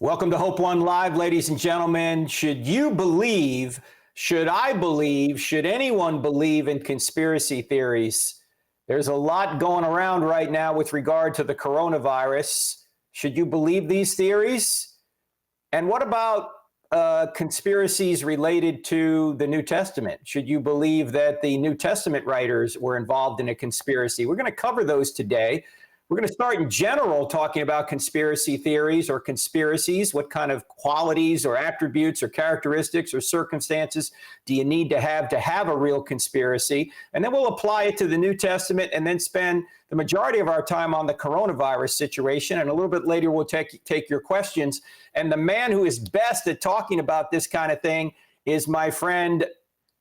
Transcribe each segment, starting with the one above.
Welcome to Hope One Live, ladies and gentlemen. Should you believe, should I believe, should anyone believe in conspiracy theories? There's a lot going around right now with regard to the coronavirus. Should you believe these theories? And what about conspiracies related to the New Testament? Should you believe that the New Testament writers were involved in a conspiracy? We're going to cover those today. We're going to start in general talking about conspiracy theories or conspiracies. What kind of qualities or attributes or characteristics or circumstances do you need to have a real conspiracy? And then we'll apply it to the New Testament and then spend the majority of our time on the coronavirus situation. And a little bit later, we'll take your questions. And the man who is best at talking about this kind of thing is my friend,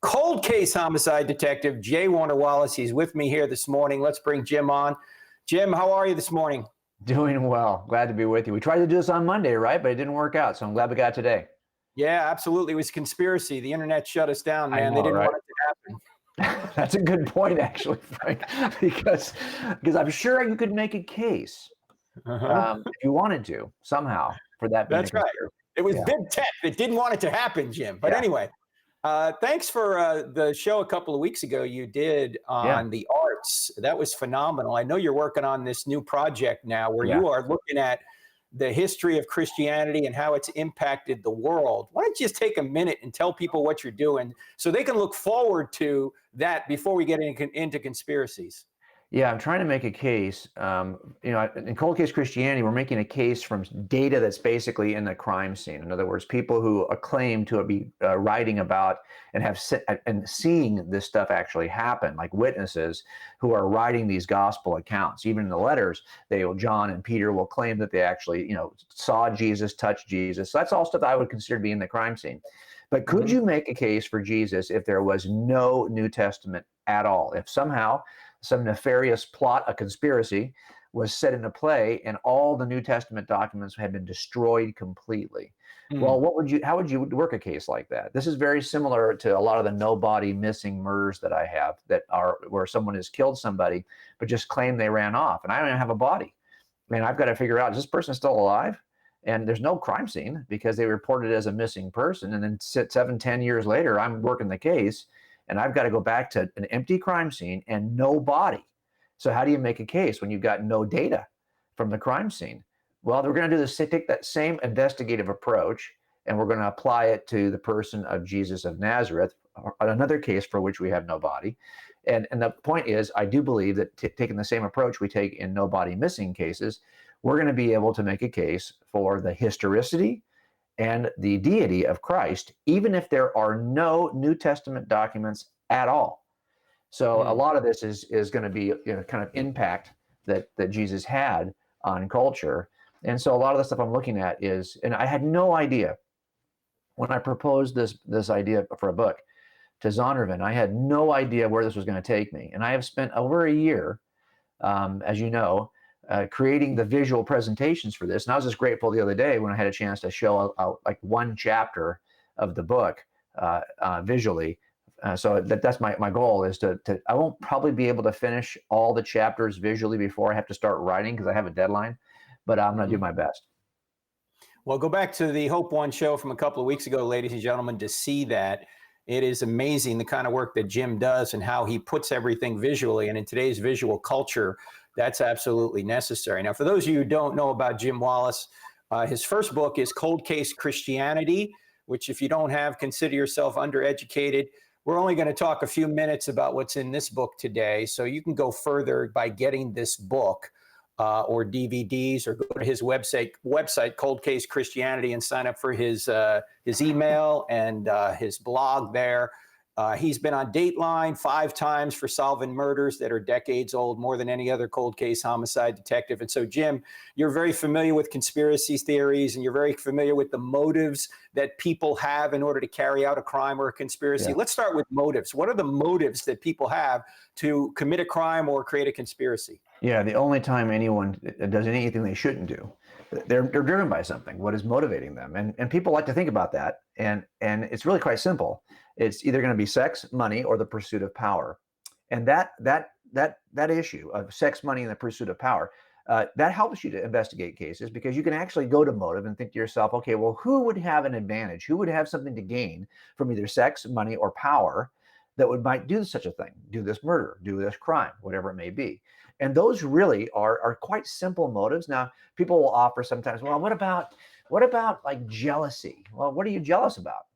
cold case homicide detective J. Wallace. He's with me here this morning. Let's bring Jim on. Jim, how are you this morning? Doing well. Glad to be with you. We tried to do this on Monday, right? But it didn't work out. So I'm glad we got today. Yeah, absolutely. It was conspiracy. The internet shut us down, man. They didn't want it to happen. That's a good point, actually, Frank, because I'm sure you could make a case if you wanted to somehow for that. That's right. It was big tech that didn't want it to happen, Jim. But anyway, thanks for the show a couple of weeks ago you did on the arts. That was phenomenal. I know you're working on this new project now where you are looking at the history of Christianity and how it's impacted the world. Why don't you just take a minute and tell people what you're doing so they can look forward to that before we get into conspiracies? Yeah, I'm trying to make a case. In cold case Christianity, we're making a case from data that's basically in the crime scene. In other words, people who claim to be writing about and have seeing this stuff actually happen, like witnesses who are writing these gospel accounts. Even in the letters, John and Peter will claim that they actually, saw Jesus, touched Jesus. So that's all stuff that I would consider to be in the crime scene. But could you make a case for Jesus if there was no New Testament at all? If somehow some nefarious plot, a conspiracy, was set into play and all the New Testament documents had been destroyed completely. Well, how would you work a case like that? This is very similar to a lot of the no body missing murders that I have that are where someone has killed somebody, but just claim they ran off. And I don't even have a body. And I've got to figure out, is this person still alive? And there's no crime scene because they reported it as a missing person. And then 7-10 years later, I'm working the case and I've got to go back to an empty crime scene and no body. So how do you make a case when you've got no data from the crime scene? Well, we're going to take that same investigative approach and we're going to apply it to the person of Jesus of Nazareth, another case for which we have no body. And the point is, I do believe that taking the same approach we take in no body missing cases, we're going to be able to make a case for the historicity and the deity of Christ, even if there are no New Testament documents at all. So a lot of this is going to be kind of impact that Jesus had on culture. And so a lot of the stuff I'm looking at is, and I had no idea when I proposed this idea for a book to Zondervan, I had no idea where this was going to take me. And I have spent over a year, as you know, creating the visual presentations for this. And I was just grateful the other day when I had a chance to show like one chapter of the book visually. So that's my goal is to I won't probably be able to finish all the chapters visually before I have to start writing because I have a deadline, but I'm going to do my best. Well, go back to the Hope One show from a couple of weeks ago, ladies and gentlemen, to see that. It is amazing the kind of work that Jim does and how he puts everything visually. And in today's visual culture, that's absolutely necessary. Now, for those of you who don't know about Jim Wallace, his first book is Cold Case Christianity, which if you don't have, consider yourself undereducated. We're only going to talk a few minutes about what's in this book today. So you can go further by getting this book or DVDs, or go to his website, Cold Case Christianity, and sign up for his email and his blog there. He's been on Dateline 5 times for solving murders that are decades old, more than any other cold case homicide detective. And so, Jim, you're very familiar with conspiracy theories, and you're very familiar with the motives that people have in order to carry out a crime or a conspiracy. Yeah. Let's start with motives. What are the motives that people have to commit a crime or create a conspiracy? Yeah, the only time anyone does anything they shouldn't do, they're driven by something. What is motivating them? And people like to think about that. And it's really quite simple. It's either going to be sex, money, or the pursuit of power. And that issue of sex, money, and the pursuit of power, That helps you to investigate cases because you can actually go to motive and think to yourself, okay, well, who would have an advantage? Who would have something to gain from either sex, money, or power that might do such a thing, do this murder, do this crime, whatever it may be. And those really are quite simple motives. Now, people will offer sometimes, well, what about like jealousy? Well, what are you jealous about?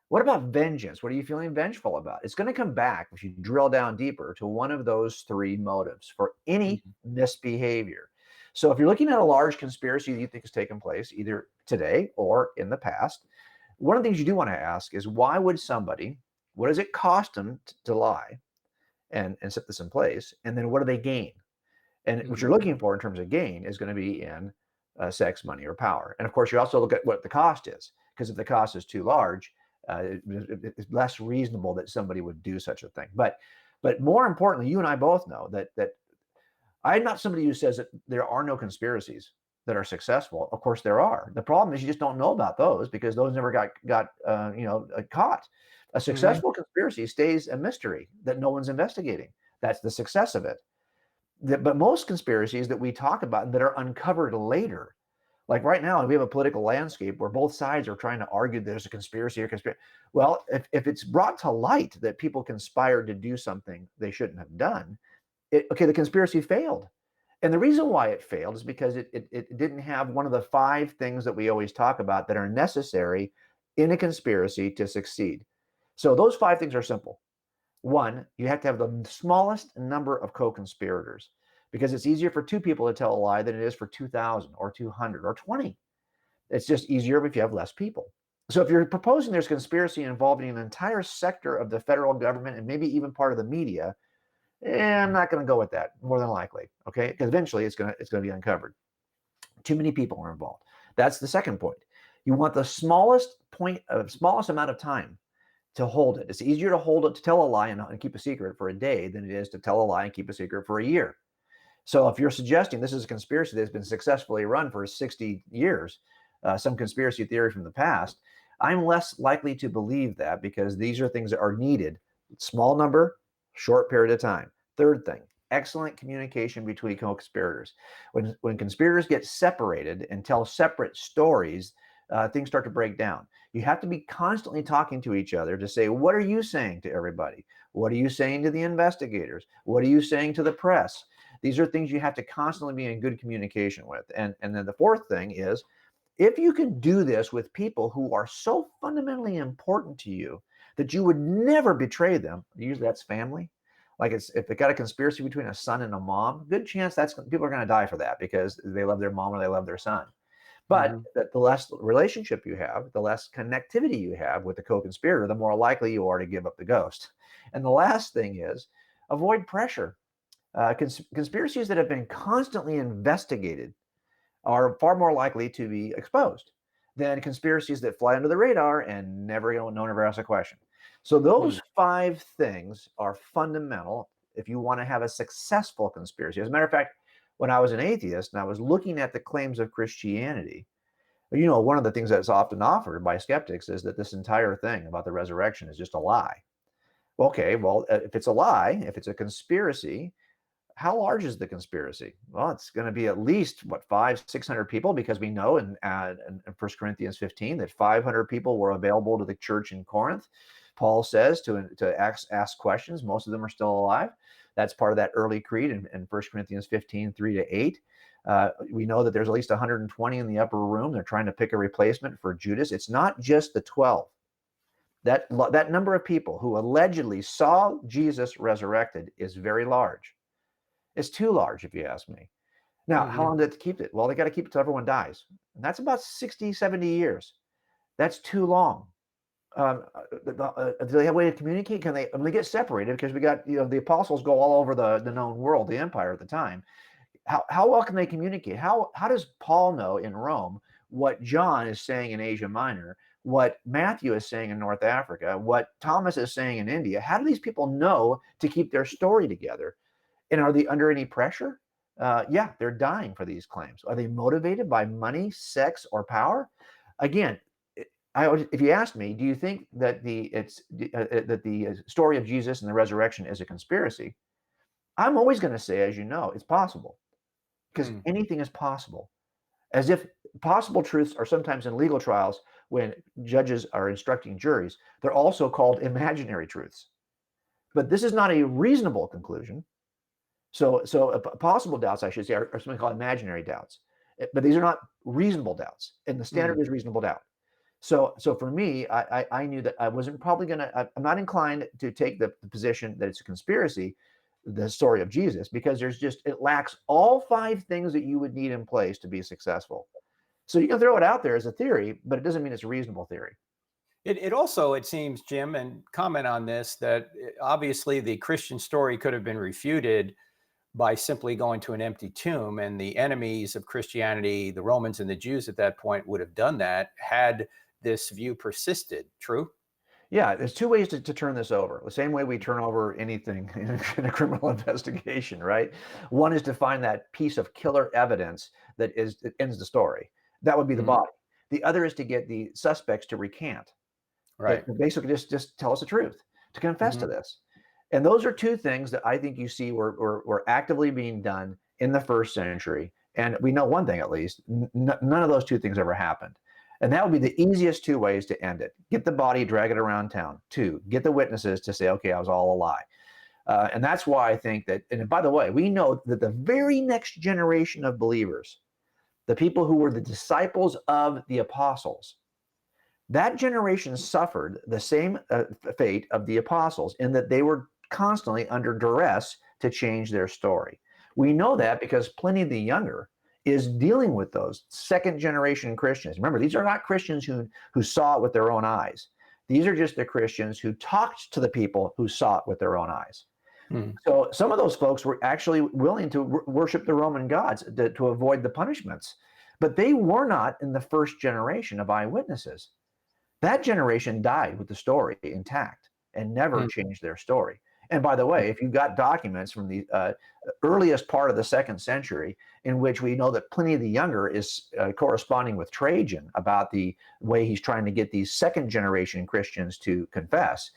What about vengeance? What are you feeling vengeful about? It's going to come back, if you drill down deeper, to one of those three motives for any misbehavior. So if you're looking at a large conspiracy that you think has taken place either today or in the past, one of the things you do want to ask is, why would somebody, what does it cost them to lie and set this in place? And then what do they gain? And what you're looking for in terms of gain is going to be in sex, money, or power. And of course, you also look at what the cost is, because if the cost is too large, it's less reasonable that somebody would do such a thing. But more importantly, you and I both know that I'm not somebody who says that there are no conspiracies that are successful. Of course, there are. The problem is you just don't know about those because those never got caught. A successful conspiracy stays a mystery that no one's investigating. That's the success of it. But most conspiracies that we talk about and that are uncovered later, like right now, we have a political landscape where both sides are trying to argue there's a conspiracy or conspiracy. Well, if it's brought to light that people conspired to do something they shouldn't have done, the conspiracy failed. And the reason why it failed is because it didn't have one of the 5 things that we always talk about that are necessary in a conspiracy to succeed. So those 5 things are simple. 1, you have to have the smallest number of co-conspirators, because it's easier for 2 people to tell a lie than it is for 2,000 or 200 or 20. It's just easier if you have less people. So if you're proposing there's conspiracy involving an entire sector of the federal government and maybe even part of the media, I'm not going to go with that, more than likely, okay? Because eventually it's going to be uncovered. Too many people are involved. That's the second point. You want the smallest amount of time to hold it. It's easier to hold it, to tell a lie and keep a secret for a day than it is to tell a lie and keep a secret for a year. So if you're suggesting this is a conspiracy that's been successfully run for 60 years, some conspiracy theory from the past, I'm less likely to believe that, because these are things that are needed. Small number, short period of time. Third thing, excellent communication between co-conspirators. When conspirators get separated and tell separate stories, things start to break down. You have to be constantly talking to each other to say, what are you saying to everybody? What are you saying to the investigators? What are you saying to the press? These are things you have to constantly be in good communication with. And then the fourth thing is, if you can do this with people who are so fundamentally important to you that you would never betray them, usually that's family. Like if they got a conspiracy between a son and a mom, good chance people are going to die for that because they love their mom or they love their son. But the less relationship you have, the less connectivity you have with the co-conspirator, the more likely you are to give up the ghost. And the last thing is, avoid pressure. Conspiracies that have been constantly investigated are far more likely to be exposed than conspiracies that fly under the radar and no one ever asks a question. So those 5 things are fundamental if you want to have a successful conspiracy. As a matter of fact, when I was an atheist and I was looking at the claims of Christianity, one of the things that's often offered by skeptics is that this entire thing about the resurrection is just a lie. Okay, well, if it's a lie, if it's a conspiracy, how large is the conspiracy? Well, it's going to be at least 500-600 people, because we know in 1 Corinthians 15 that 500 people were available to the church in Corinth. Paul says to ask questions. Most of them are still alive. That's part of that early creed in 1 Corinthians 15, 3-8. We know that there's at least 120 in the upper room. They're trying to pick a replacement for Judas. It's not just the 12. That number of people who allegedly saw Jesus resurrected is very large. It's too large, if you ask me. Now, how long did it keep it? Well, they got to keep it till everyone dies. And that's about 60, 70 years. That's too long. Do they have a way to communicate? Can they get separated? Because we got, the apostles go all over the known world, the empire at the time. How well can they communicate? How does Paul know in Rome what John is saying in Asia Minor, what Matthew is saying in North Africa, what Thomas is saying in India? How do these people know to keep their story together? And are they under any pressure? Yeah, they're dying for these claims. Are they motivated by money, sex, or power? Again, if you ask me, do you think that the story of Jesus and the resurrection is a conspiracy? I'm always going to say, as you know, it's possible. because Hmm. anything is possible. As if possible truths are sometimes in legal trials when judges are instructing juries, they're also called imaginary truths. But this is not a reasonable conclusion. So possible doubts, I should say, are something called imaginary doubts. But these are not reasonable doubts, and the Hmm. standard is reasonable doubt. So for me, I knew that I wasn't probably going to. I'm not inclined to take the position that it's a conspiracy, the story of Jesus, because it lacks all five things that you would need in place to be successful. So you can throw it out there as a theory, but it doesn't mean it's a reasonable theory. It also, it seems, Jim, and comment on this, that obviously the Christian story could have been refuted by simply going to an empty tomb, and the enemies of Christianity, the Romans and the Jews at that point, would have done that had this view persisted. True? Yeah, there's two ways to turn this over. The same way we turn over anything in a criminal investigation, right? One is to find that piece of killer evidence that ends the story. That would be the Mhm. body. The other is to get the suspects to recant, Right. to basically just tell us the truth, to confess to Mhm. this. And those are two things that I think you see were actively being done in the first century. And we know one thing at least: none of those two things ever happened. And that would be the easiest two ways to end it: get the body, drag it around town. Two, get the witnesses to say, okay, I was all a lie. And that's why I think that. And by the way, we know that the very next generation of believers, the people who were the disciples of the apostles, that generation suffered the same fate of the apostles in that they were constantly under duress to change their story. We know that because Pliny the Younger is dealing with those second generation Christians. Remember, these are not Christians who saw it with their own eyes. These are just the Christians who talked to the people who saw it with their own eyes. Hmm. So some of those folks were actually willing to worship the Roman gods to avoid the punishments, but they were not in the first generation of eyewitnesses. That generation died with the story intact and never Hmm. changed their story. And by the way, if you've got documents from the earliest part of the second century, in which we know that Pliny the Younger is corresponding with Trajan about the way he's trying to get these second generation Christians to confess,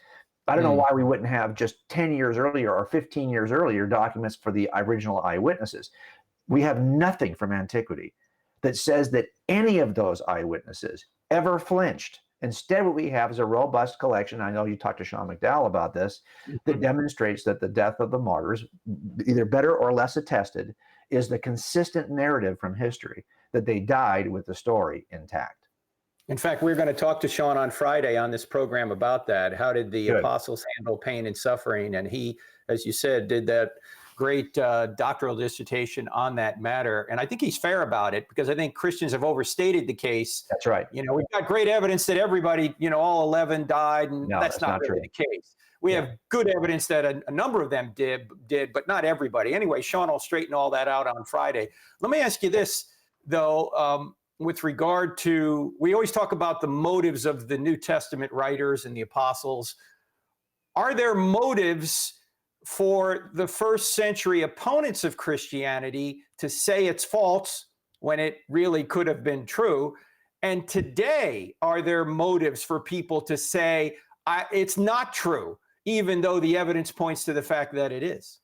I don't know Hmm. why we wouldn't have just 10 years earlier or 15 years earlier documents for the original eyewitnesses. We have nothing from antiquity that says that any of those eyewitnesses ever flinched. Instead, what we have is a robust collection. I know you talked to Sean McDowell about this, that Mhm. demonstrates that the death of the martyrs, either better or less attested, is the consistent narrative from history that they died with the story intact. In fact, we're going to talk to Sean on Friday on this program about that. How did the Good. apostles handle pain and suffering? And he, as you said, did that great doctoral dissertation on that matter. And I think he's fair about it, because I think Christians have overstated the case. That's right. You know, we've got great evidence that everybody, all 11 died, and No, that's that's not not really true. the case. We Yeah. have good evidence that a number of them did, but not everybody. Anyway, Sean will straighten all that out on Friday. Let me ask you this, though. With regard to, we always talk about the motives of the New Testament writers and the apostles. Are there motives for the first century opponents of Christianity to say it's false when it really could have been true? And today, are there motives for people to say it's not true, even though the evidence points to the fact that it is?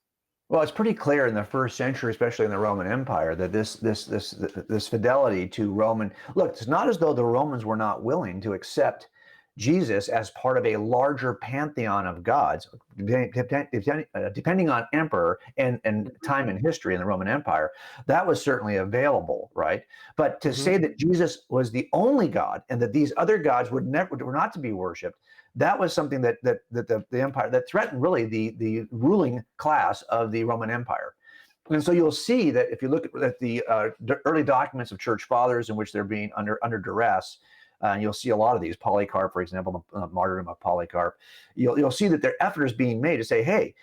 Well, it's pretty clear in the first century, especially in the Roman Empire, that this fidelity to Roman. Look, it's not as though the Romans were not willing to accept Jesus as part of a larger pantheon of gods, depending on emperor and time in history in the Roman Empire. That was certainly available, right? But to Mhm. say that Jesus was the only God and that these other gods were not to be worshipped, that was something that the empire that threatened really the ruling class of the Roman Empire. And so you'll see that if you look at the early documents of church fathers in which they're being under duress, and you'll see a lot of these. Polycarp, for example, the martyrdom of Polycarp. You'll see that their effort is being made to say, hey,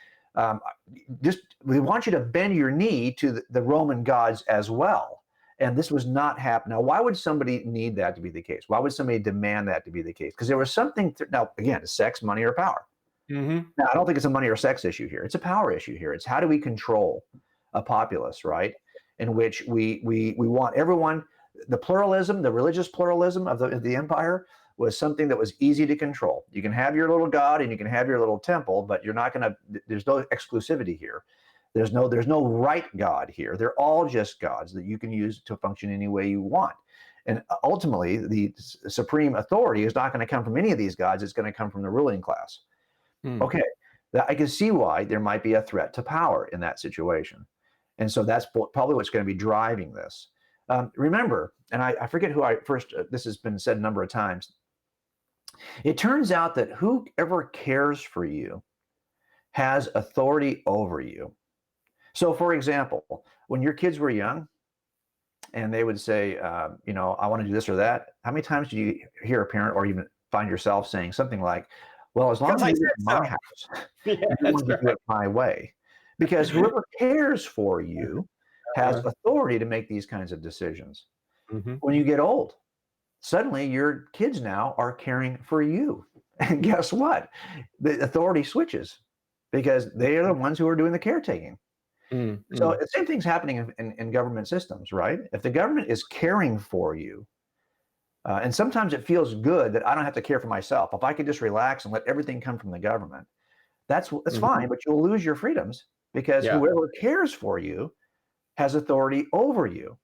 we want you to bend your knee to the Roman gods as well. And this was not happening. Now, why would somebody need that to be the case? Why would somebody demand that to be the case? Because there was something, now, again, sex, money, or power. Mhm. Now, I don't think it's a money or sex issue here. It's a power issue here. It's how do we control a populace, right? In which we want everyone, the pluralism, the religious pluralism of the empire was something that was easy to control. You can have your little god and you can have your little temple, but you're not going to, there's no exclusivity here. There's no right God here. They're all just gods that you can use to function any way you want. And ultimately, the supreme authority is not going to come from any of these gods. It's going to come from the ruling class. Okay, I can see why there might be a threat to power in that situation. And so that's probably what's going to be driving this. Remember, and I forget who I first, this has been said a number of times. It turns out that whoever cares for you has authority over you. So, for example, when your kids were young and they would say, I want to do this or that, how many times do you hear a parent or even find yourself saying something like, well, as long as I do it in my house, Yeah, you want to do it my way? Because whoever cares for you has authority to make these kinds of decisions. When you get old, suddenly your kids now are caring for you. And guess what? The authority switches because they are the ones who are doing the caretaking. So the same thing's happening in government systems, right? If the government is caring for you, and sometimes it feels good that I don't have to care for myself. If I could just relax and let everything come from the government, that's fine, but you'll lose your freedoms because whoever cares for you has authority over you.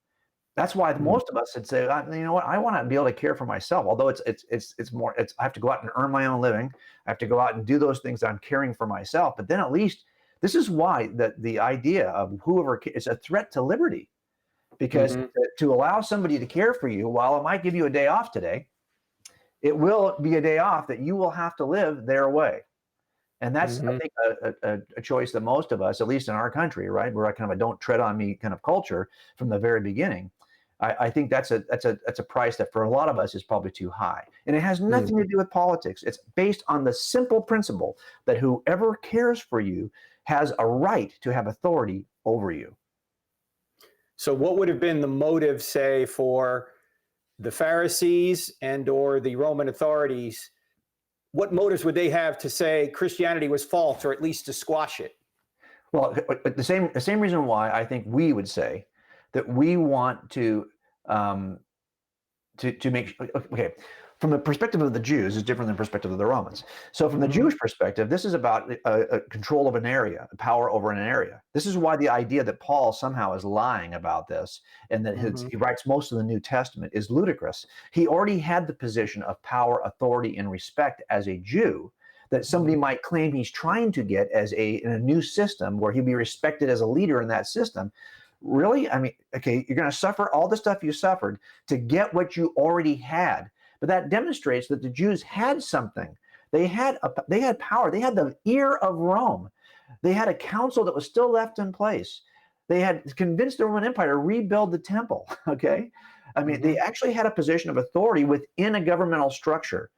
That's why most of us would say, you know what, I want to be able to care for myself. Although it's more, I have to go out and earn my own living. I have to go out and do those things that I'm caring for myself. But then at least this is why the idea of whoever is a threat to liberty, because to allow somebody to care for you, while it might give you a day off today, it will be a day off that you will have to live their way. And that's, I think, a choice that most of us, at least in our country, right, we're kind of a don't tread on me kind of culture from the very beginning. I think that's a price that for a lot of us is probably too high. And it has nothing to do with politics. It's based on the simple principle that whoever cares for you has a right to have authority over you. So what would have been the motive, say, for the Pharisees and or the Roman authorities? What motives would they have to say Christianity was false, or at least to squash it? Well, the same reason why I think we would say that we want to make, okay, from the perspective of the Jews is different than the perspective of the Romans. So from the Jewish perspective, this is about a control of an area, power over an area. This is why the idea that Paul somehow is lying about this and that he writes most of the New Testament is ludicrous. He already had the position of power, authority, and respect as a Jew that somebody might claim he's trying to get as in a new system where he'd be respected as a leader in that system. Really? I mean, okay, you're going to suffer all the stuff you suffered to get what you already had. But that demonstrates that the Jews had something. They had power. They had the ear of Rome. They had a council that was still left in place. They had convinced the Roman Empire to rebuild the temple. Okay, I mean, they actually had a position of authority within a governmental structure,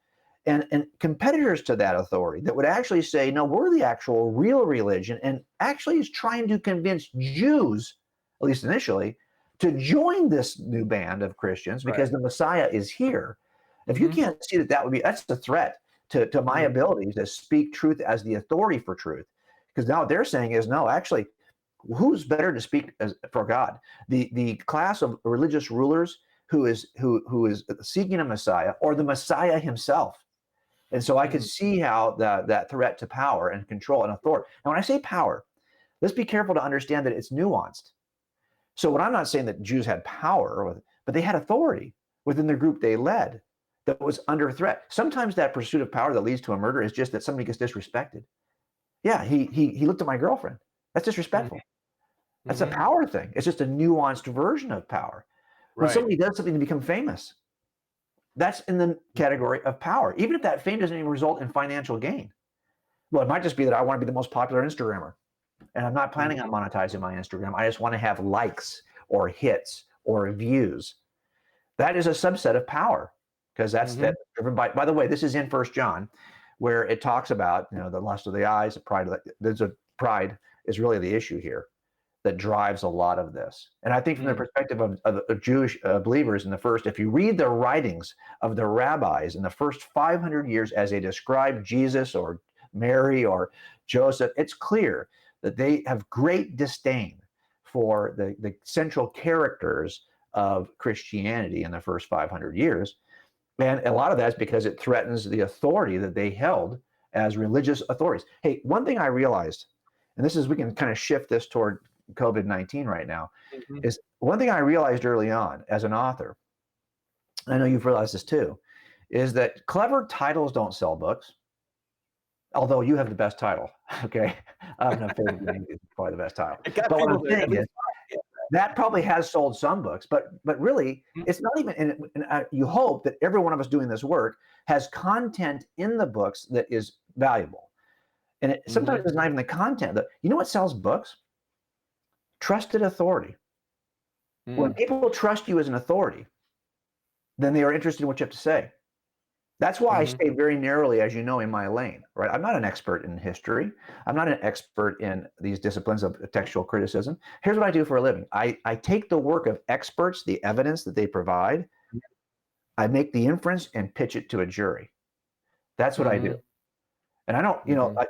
and competitors to that authority that would actually say, no, we're the actual real religion, and actually is trying to convince Jews, at least initially, to join this new band of Christians because the Messiah is here. If you can't see that's the threat to my ability to speak truth as the authority for truth. Because now what they're saying is, no, actually, who's better to speak for God? The class of religious rulers who is seeking a Messiah, or the Messiah himself. And so I could see how that threat to power and control and authority. Now, when I say power, let's be careful to understand that it's nuanced. So what I'm not saying that Jews had power, but they had authority within the group they led that was under threat. Sometimes that pursuit of power that leads to a murder is just that somebody gets disrespected. Yeah, he looked at my girlfriend. That's disrespectful. That's a power thing. It's just a nuanced version of power. When somebody does something to become famous, that's in the category of power, even if that fame doesn't even result in financial gain. Well, it might just be that I want to be the most popular Instagrammer, and I'm not planning on monetizing my Instagram. I just want to have likes or hits or views. That is a subset of power, because that's driven by the way, this is in 1 John, where it talks about, the lust of the eyes, the pride of pride is really the issue here that drives a lot of this. And I think from the perspective of Jewish believers if you read the writings of the rabbis in the first 500 years as they describe Jesus or Mary or Joseph, it's clear that they have great disdain for the central characters of Christianity in the first 500 years. And a lot of that's because it threatens the authority that they held as religious authorities. Hey, one thing I realized, and this is, we can kind of shift this toward COVID-19 right now, Mhm. is one thing I realized early on as an author, I know you've realized this too, is that clever titles don't sell books. Although you have the best title, okay? No, favorite name is probably the best title. It got But what people I'm to at saying is least buy it. that probably has sold some books, but really, Mhm. it's not even. And you hope that every one of us doing this work has content in the books that is valuable. And sometimes Mhm. it's not even the content. You know what sells books? Trusted authority. When Mm. people trust you as an authority, then they are interested in what you have to say. That's why I Mhm. stay very narrowly, as you know, in my lane, right? I'm not an expert in history. I'm not an expert in these disciplines of textual criticism. Here's what I do for a living. I take the work of experts, the evidence that they provide, I make the inference and pitch it to a jury. That's what I do. Mhm. And I don't, Mhm.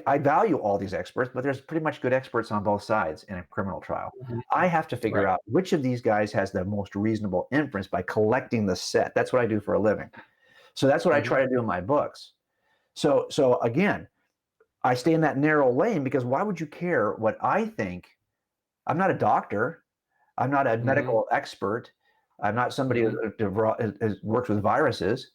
I value all these experts, but there's pretty much good experts on both sides in a criminal trial. Mhm. I have to figure Right. out which of these guys has the most reasonable inference by collecting the set. That's what I do for a living. So that's what I Mhm. try to do in my books. So again, I stay in that narrow lane because why would you care what I think? I'm not a doctor. I'm not a Mhm. medical expert. I'm not somebody Mhm. who works with viruses.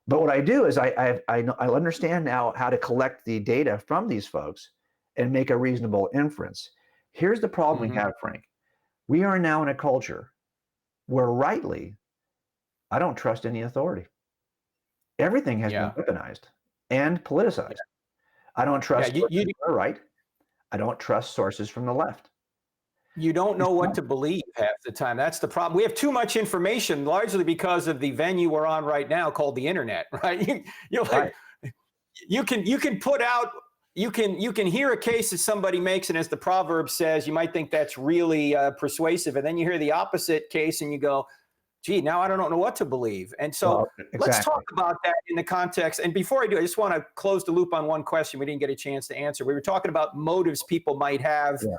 But what I do is I understand now how to collect the data from these folks and make a reasonable inference. Here's the problem we Mhm. have, Frank. We are now in a culture where rightly, I don't trust any authority. Everything has been Yeah. weaponized and Yeah. politicized. I don't Yeah. trust You, sources you from the right. I don't trust sources from the left. you don't know what to believe half the time. That's the problem. We have too much information, largely because of the venue we're on right now, called the internet. Right? You're Right. like, you can put out, you can hear a case that somebody makes, and as the proverb says, you might think that's really persuasive, and then you hear the opposite case, and you go, "Gee, now I don't know what to believe." And so Well, let's talk exactly. about that in the context. And before I do, I just want to close the loop on one question we didn't get a chance to answer. We were talking about motives people might have Yeah.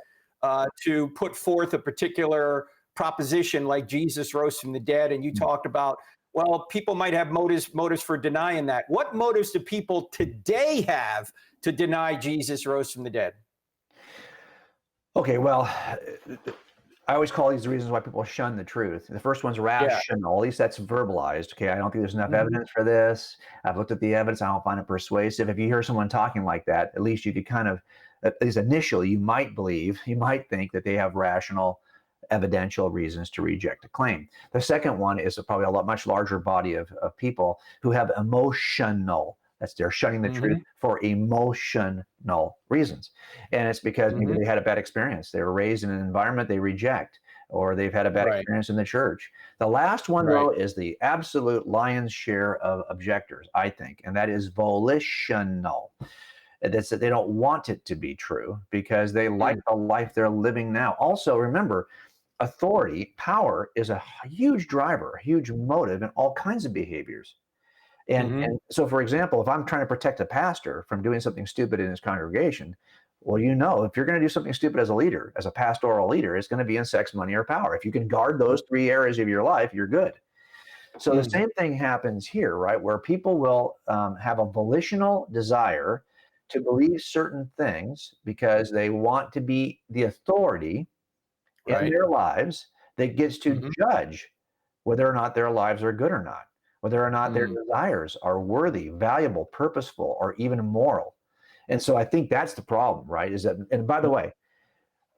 to put forth a particular proposition, like Jesus rose from the dead, and you Mm. talked about, well, people might have motives for denying that. What motives do people today have to deny Jesus rose from the dead? Okay, well, I always call these the reasons why people shun the truth. The first one's Yeah. rational. At least that's verbalized. Okay, I don't think there's enough Mhm. evidence for this. I've looked at the evidence. I don't find it persuasive. If you hear someone talking like that, at least you could kind of, at least initially, you might believe, you might think that they have rational, evidential reasons to reject a claim. The second one is probably much larger body of people who have emotional. That's, they're shunning the truth Mhm. for emotional reasons. And it's because maybe Mhm. they had a bad experience. They were raised in an environment they reject, or they've had a bad Right. experience in the church. The last one, Right. though, is the absolute lion's share of objectors, I think, and that is volitional. That's that they don't want it to be true because they like Mm. the life they're living now. Also, remember, authority, power is a huge driver, a huge motive in all kinds of behaviors. And Mhm. so, for example, if I'm trying to protect a pastor from doing something stupid in his congregation, well, if you're going to do something stupid as a leader, as a pastoral leader, it's going to be in sex, money, or power. If you can guard those three areas of your life, you're good. So the Mm. same thing happens here, right? Where people will have a volitional desire to believe certain things because they want to be the authority in Right. their lives that gets to Mhm. judge whether or not their lives are good or not, whether or not their Mm. desires are worthy, valuable, purposeful, or even moral. And so I think that's the problem, right? Is that, and by the way,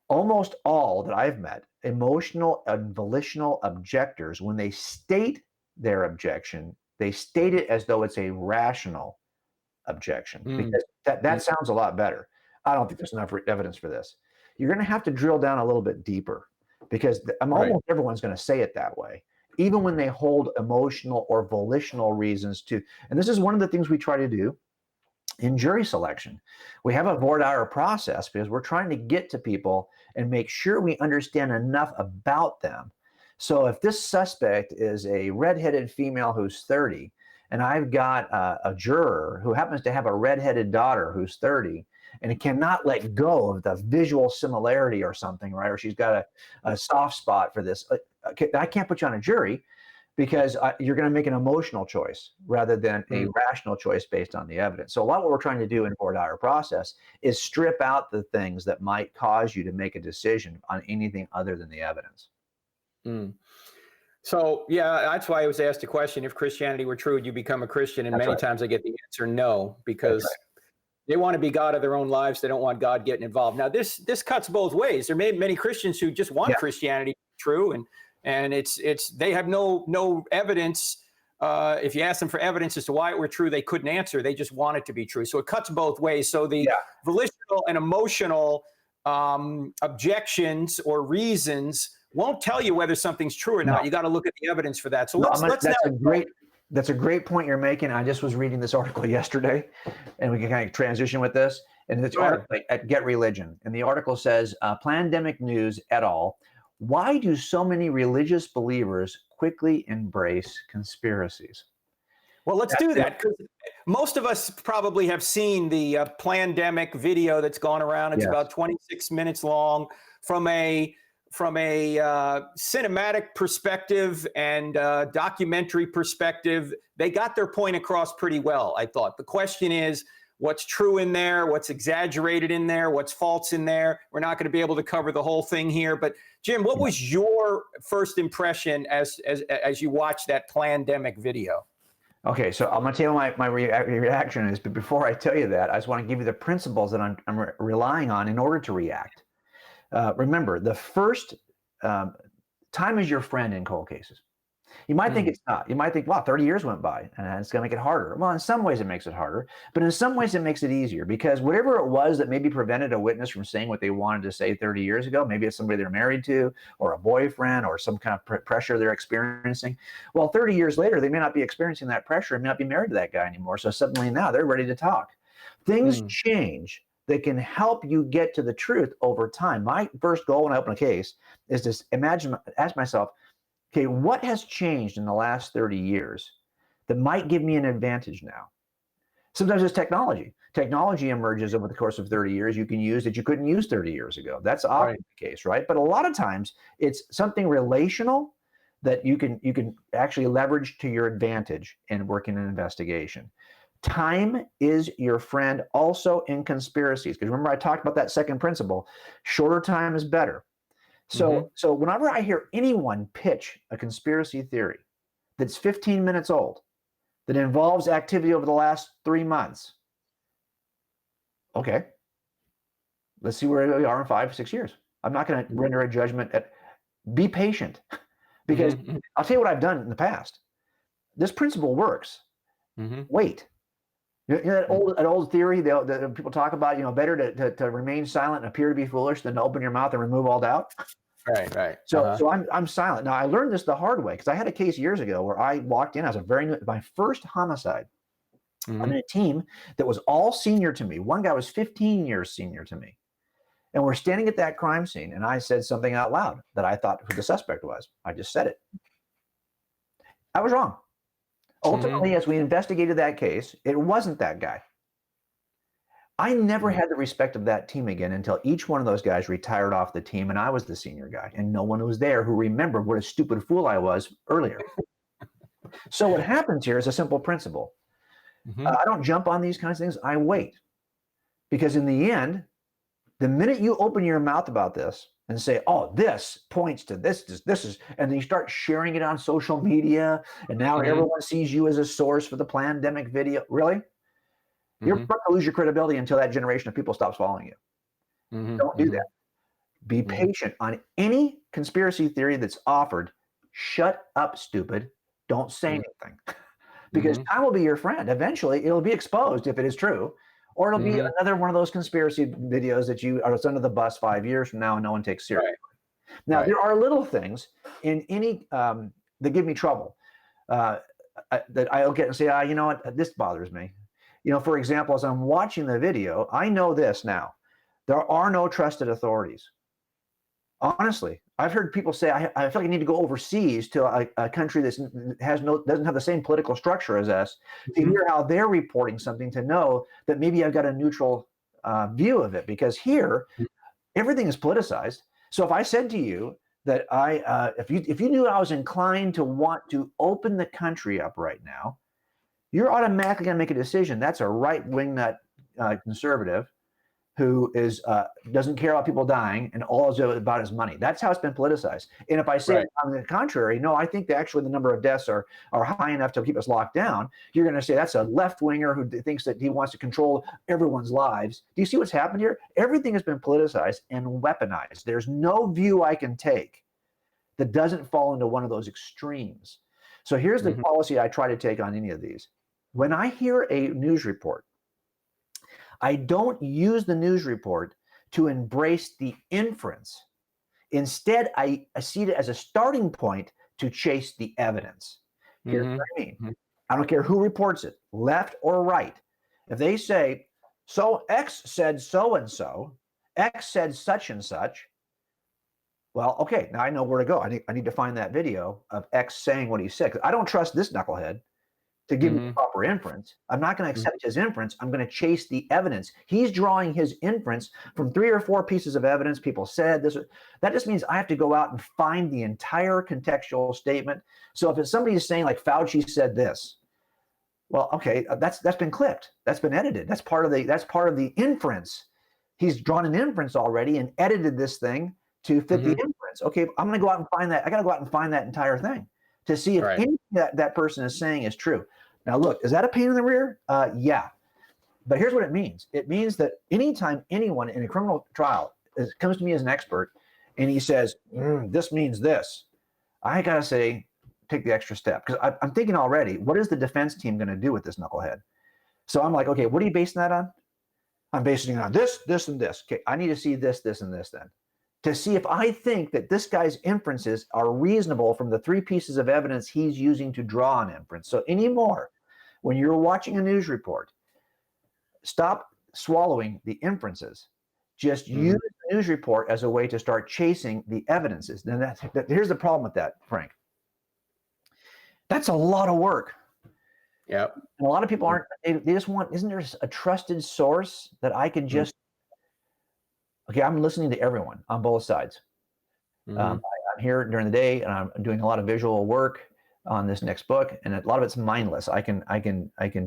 almost all that I've met, emotional and volitional objectors, when they state their objection, they state it as though it's a rational objection, Mm. because that, Mm. that sounds a lot better. I don't think there's enough evidence for this. You're going to have to drill down a little bit deeper because Right. almost everyone's going to say it that way, even when they hold emotional or volitional reasons to. And this is one of the things we try to do in jury selection. We have a voir dire process because we're trying to get to people and make sure we understand enough about them. So if this suspect is a redheaded female who's 30, and I've got a juror who happens to have a redheaded daughter who's 30, and it cannot let go of the visual similarity or something, right? Or she's got a soft spot for this. I can't put you on a jury because you're going to make an emotional choice rather than a rational choice based on the evidence. So a lot of what we're trying to do in 4-hour process is strip out the things that might cause you to make a decision on anything other than the evidence. Mm. So, yeah, that's why I was asked a question. If Christianity were true, would you become a Christian? And many times I get the answer no, because they want to be God of their own lives. They don't want God getting involved. Now, this cuts both ways. There may be many Christians who just want Christianity to be true, and it's they have no evidence. If you ask them for evidence as to why it were true, they couldn't answer. They just want it to be true. So it cuts both ways. So the volitional and emotional objections or reasons won't tell you whether something's true or not. You got to look at the evidence for that. So that's a great point you're making. I just was reading this article yesterday, and we can kind of transition with this. And it's article at Get Religion, and the article says, "Plandemic News et al. Why do so many religious believers quickly embrace conspiracies?" Well, let's do that, because most of us probably have seen the Plandemic video that's gone around. It's about 26 minutes long. From a cinematic perspective and documentary perspective, they got their point across pretty well, I thought. The question is, what's true in there, what's exaggerated in there, what's false in there? We're not going to be able to cover the whole thing here. But Jim, what was your first impression as you watched that Plandemic video? Okay, so I'm going to tell you my reaction is, but before I tell you that, I just want to give you the principles that I'm relying on in order to react. Remember, the first time is your friend in cold cases. You might think it's not. You might think, wow, 30 years went by and it's going to make it harder. Well, in some ways it makes it harder, but in some ways it makes it easier, because whatever it was that maybe prevented a witness from saying what they wanted to say 30 years ago, maybe it's somebody they're married to or a boyfriend or some kind of pressure they're experiencing. Well, 30 years later, they may not be experiencing that pressure and may not be married to that guy anymore. So suddenly now they're ready to talk. Things change that can help you get to the truth over time. My first goal when I open a case is to ask myself, okay, what has changed in the last 30 years that might give me an advantage now? Sometimes it's technology. Technology emerges over the course of 30 years you can use that you couldn't use 30 years ago. That's often the case, right? But a lot of times it's something relational that you can actually leverage to your advantage in working an investigation. Time is your friend also in conspiracies, because remember I talked about that second principle, shorter time is better. So whenever I hear anyone pitch a conspiracy theory that's 15 minutes old, that involves activity over the last 3 months, okay, let's see where we are in 5, 6 years. I'm not going to render a judgment. Be patient, because I'll tell you what I've done in the past. This principle works. Wait. You know that old theory that people talk about, better to remain silent and appear to be foolish than to open your mouth and remove all doubt? Right. So I'm silent. Now, I learned this the hard way, because I had a case years ago where I walked in, I was my first homicide. I'm in a team that was all senior to me. One guy was 15 years senior to me. And we're standing at that crime scene, and I said something out loud that I thought who the suspect was. I just said it. I was wrong. Ultimately, as we investigated that case, it wasn't that guy. I never had the respect of that team again until each one of those guys retired off the team and I was the senior guy, and no one was there who remembered what a stupid fool I was earlier. So what happens here is a simple principle. I don't jump on these kinds of things. I wait, because in the end, the minute you open your mouth about this and say, oh, this points to this is, and then you start sharing it on social media, and now everyone sees you as a source for the Plandemic video. Really? You're about to lose your credibility until that generation of people stops following you. Don't do that. Be patient on any conspiracy theory that's offered. Shut up, stupid. Don't say anything. Because time will be your friend. Eventually, it'll be exposed if it is true. Or it'll be another one of those conspiracy videos that you are under the bus 5 years from now and no one takes seriously. Now, there are little things in any that give me trouble that I'll get and say, you know what, this bothers me. For example, as I'm watching the video, I know this now. There are no trusted authorities. Honestly, I've heard people say, I feel like I need to go overseas to a country that doesn't have the same political structure as us to hear how they're reporting something, to know that maybe I've got a neutral view of it. Because here, everything is politicized. So if I said to you that if you knew I was inclined to want to open the country up right now, you're automatically going to make a decision. That's a right-wing nut conservative who doesn't care about people dying and all is about his money. That's how it's been politicized. And if I say on the contrary, no, I think that actually the number of deaths are high enough to keep us locked down, you're going to say that's a left-winger who thinks that he wants to control everyone's lives. Do you see what's happened here? Everything has been politicized and weaponized. There's no view I can take that doesn't fall into one of those extremes. So here's the policy I try to take on any of these. When I hear a news report, I don't use the news report to embrace the inference. Instead, I see it as a starting point to chase the evidence. Here's what I mean. I don't care who reports it, left or right. If they say, so X said so-and-so, X said such and such, well, okay, now I know where to go. I need to find that video of X saying what he said. 'Cause I don't trust this knucklehead to give me the proper inference. I'm not going to accept his inference. I'm going to chase the evidence. He's drawing his inference from 3 or 4 pieces of evidence. People said this. That just means I have to go out and find the entire contextual statement. So if it's somebody is saying like Fauci said this, well, okay, that's been clipped. That's been edited. That's part of the inference. He's drawn an inference already and edited this thing to fit the inference. Okay, I'm going to go out and find that. I got to go out and find that entire thing to see if anything that person is saying is true. Now, look, is that a pain in the rear? Yeah. But here's what it means. It means that anytime anyone in a criminal trial comes to me as an expert and he says, this means this, I got to say, take the extra step. Because I'm thinking already, what is the defense team going to do with this knucklehead? So I'm like, okay, what are you basing that on? I'm basing it on this, this, and this. Okay, I need to see this, this, and this then, to see if I think that this guy's inferences are reasonable from the 3 pieces of evidence he's using to draw an inference. So anymore, when you're watching a news report, stop swallowing the inferences. Just use the news report as a way to start chasing the evidences. Then here's the problem with that, Frank. That's a lot of work. Yeah. And a lot of people aren't, they just want, isn't there a trusted source that I can just, okay, I'm listening to everyone on both sides. I'm here during the day and I'm doing a lot of visual work on this next book, and a lot of it's mindless. I can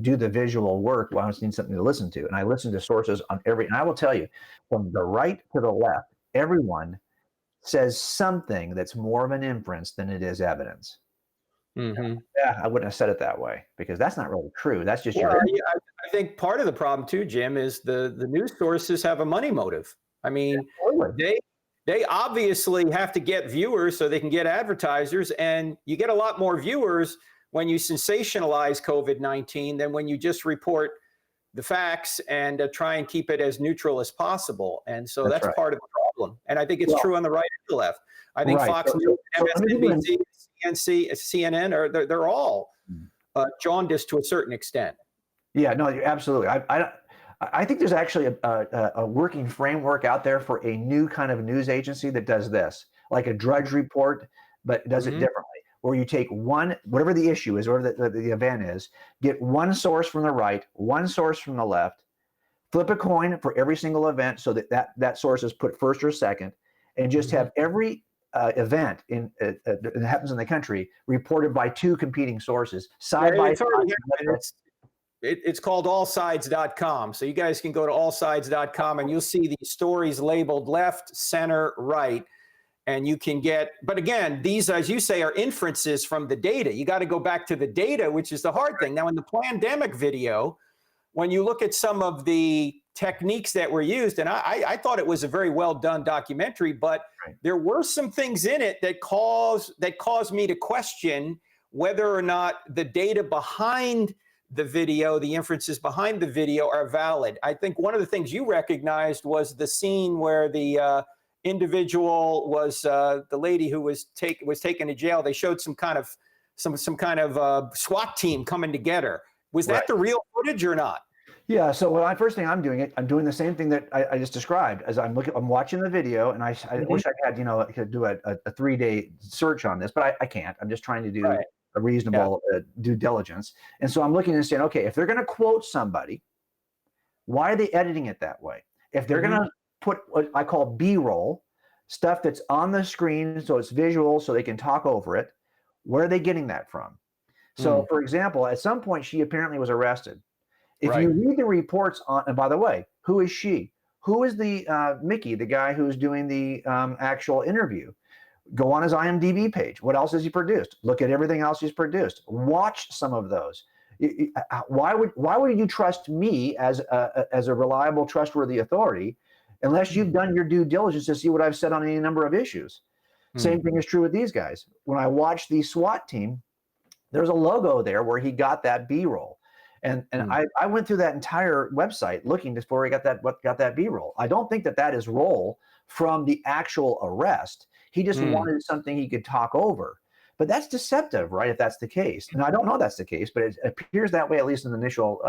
do the visual work while I just need something to listen to. And I listen to sources on and I will tell you, from the right to the left, everyone says something that's more of an inference than it is evidence. Yeah, I wouldn't have said it that way because that's not really true. That's just your. Yeah, I think part of the problem too, Jim, is the news sources have a money motive. I mean, they obviously have to get viewers so they can get advertisers, and you get a lot more viewers when you sensationalize COVID-19 than when you just report the facts and try and keep it as neutral as possible. And so that's part of the problem. And I think it's true on the right and the left. I think Fox News, MSNBC, CNN, they're all jaundiced to a certain extent. Yeah, no, absolutely. I think there's actually a working framework out there for a new kind of news agency that does this, like a Drudge Report, but does it differently, where you take whatever the issue is, whatever the event is, get one source from the right, one source from the left, flip a coin for every single event so that source is put first or second, and just have every event that happens in the country reported by 2 competing sources, side by side. It's called allsides.com. So you guys can go to allsides.com and you'll see the stories labeled left, center, right. And you can but again, these, as you say, are inferences from the data. You got to go back to the data, which is the hard thing. Now, in the pandemic video, when you look at some of the techniques that were used, and I thought it was a very well done documentary, but there were some things in it that caused me to question whether or not the data behind the video, the inferences behind the video are valid. I think one of the things you recognized was the scene where the individual was the lady who was taken to jail. They showed some kind of SWAT team coming to get her. Was that the real footage or not? Yeah. So first thing I'm doing the same thing that I just described. As I'm watching the video, and I wish I had I could do a 3-day search on this, but I can't. I'm just trying to do a reasonable due diligence. And so I'm looking and saying, okay, if they're going to quote somebody, why are they editing it that way? If they're going to put what I call B-roll, stuff that's on the screen, so it's visual, so they can talk over it. Where are they getting that from? So, for example, at some point, she apparently was arrested. If you read the reports on, and by the way, who is she? Who is the Mickey, the guy who's doing the actual interview? Go on his IMDb page. What else has he produced? Look at everything else he's produced. Watch some of those. Why would you trust me as a reliable, trustworthy authority unless you've done your due diligence to see what I've said on any number of issues? Same thing is true with these guys. When I watched the SWAT team, there's a logo there where he got that B-roll. And I went through that entire website looking before he got that B-roll. I don't think that is roll from the actual arrest. He just wanted something he could talk over. But that's deceptive, right? If that's the case. And I don't know that's the case, but it appears that way, at least in the initial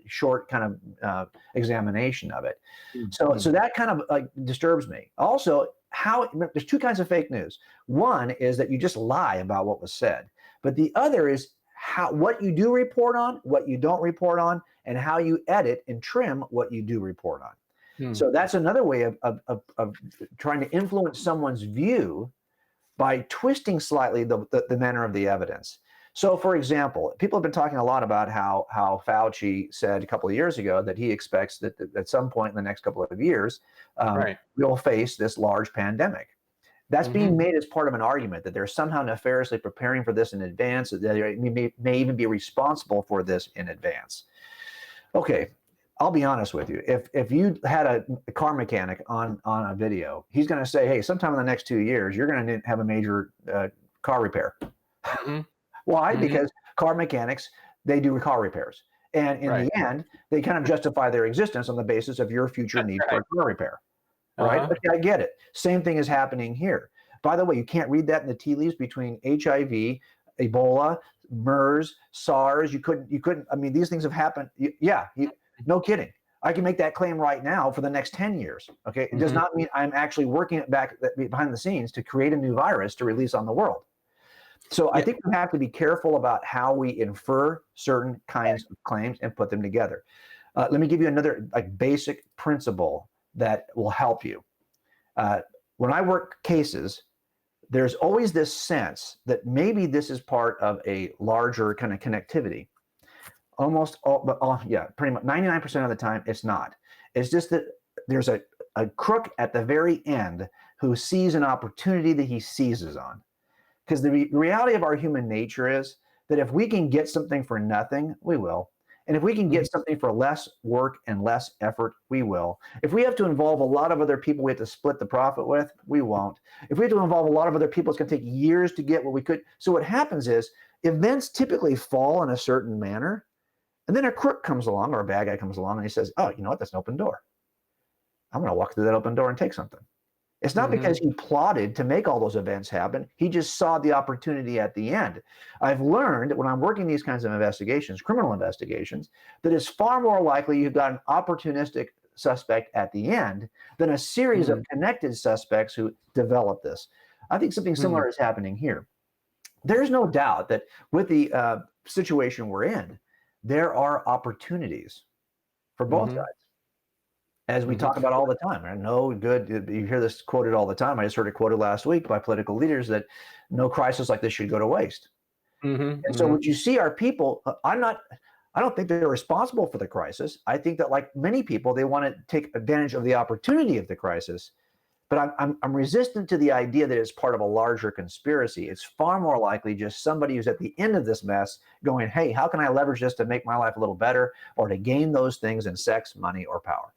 short kind of examination of it. So that kind of disturbs me. Also, there's two kinds of fake news. One is that you just lie about what was said. But the other is what you do report on, what you don't report on, and how you edit and trim what you do report on. So that's another way of trying to influence someone's view by twisting slightly the manner of the evidence. So, for example, people have been talking a lot about how Fauci said a couple of years ago that he expects that at some point in the next couple of years, we'll face this large pandemic. That's being made as part of an argument that they're somehow nefariously preparing for this in advance, that they may even be responsible for this in advance. Okay, I'll be honest with you. If you had a car mechanic on a video, he's going to say, hey, sometime in the next 2 years, you're going to have a major car repair. Why? Because car mechanics, they do car repairs. And in the end, they kind of justify their existence on the basis of your future need for a car repair. Right? Okay, I get it. Same thing is happening here. By the way, you can't read that in the tea leaves between HIV, Ebola, MERS, SARS. You couldn't, I mean, these things have happened. No kidding. I can make that claim right now for the next 10 years. Okay. It does not mean I'm actually working it back behind the scenes to create a new virus to release on the world. So I think we have to be careful about how we infer certain kinds of claims and put them together. Let me give you another basic principle that will help you. When I work cases, there's always this sense that maybe this is part of a larger kind of connectivity. Pretty much 99% of the time, it's not. It's just that there's a crook at the very end who sees an opportunity that he seizes on. Because the reality of our human nature is that if we can get something for nothing, we will. And if we can get something for less work and less effort, we will. If we have to involve a lot of other people we have to split the profit with, we won't. If we have to involve a lot of other people, it's going to take years to get what we could. So what happens is events typically fall in a certain manner. And then a crook comes along or a bad guy comes along and he says, oh, you know what? That's an open door. I'm going to walk through that open door and take something. It's not because he plotted to make all those events happen. He just saw the opportunity at the end. I've learned when I'm working these kinds of investigations, criminal investigations, that it's far more likely you've got an opportunistic suspect at the end than a series of connected suspects who develop this. I think something similar is happening here. There's no doubt that with the situation we're in, there are opportunities for both sides. As we talk about all the time. I know you hear this quoted all the time. I just heard it quoted last week by political leaders that no crisis like this should go to waste. And so what you see are people, I don't think they're responsible for the crisis. I think that like many people, they want to take advantage of the opportunity of the crisis. But I'm resistant to the idea that it's part of a larger conspiracy. It's far more likely just somebody who's at the end of this mess going, hey, how can I leverage this to make my life a little better or to gain those things in sex, money, or power?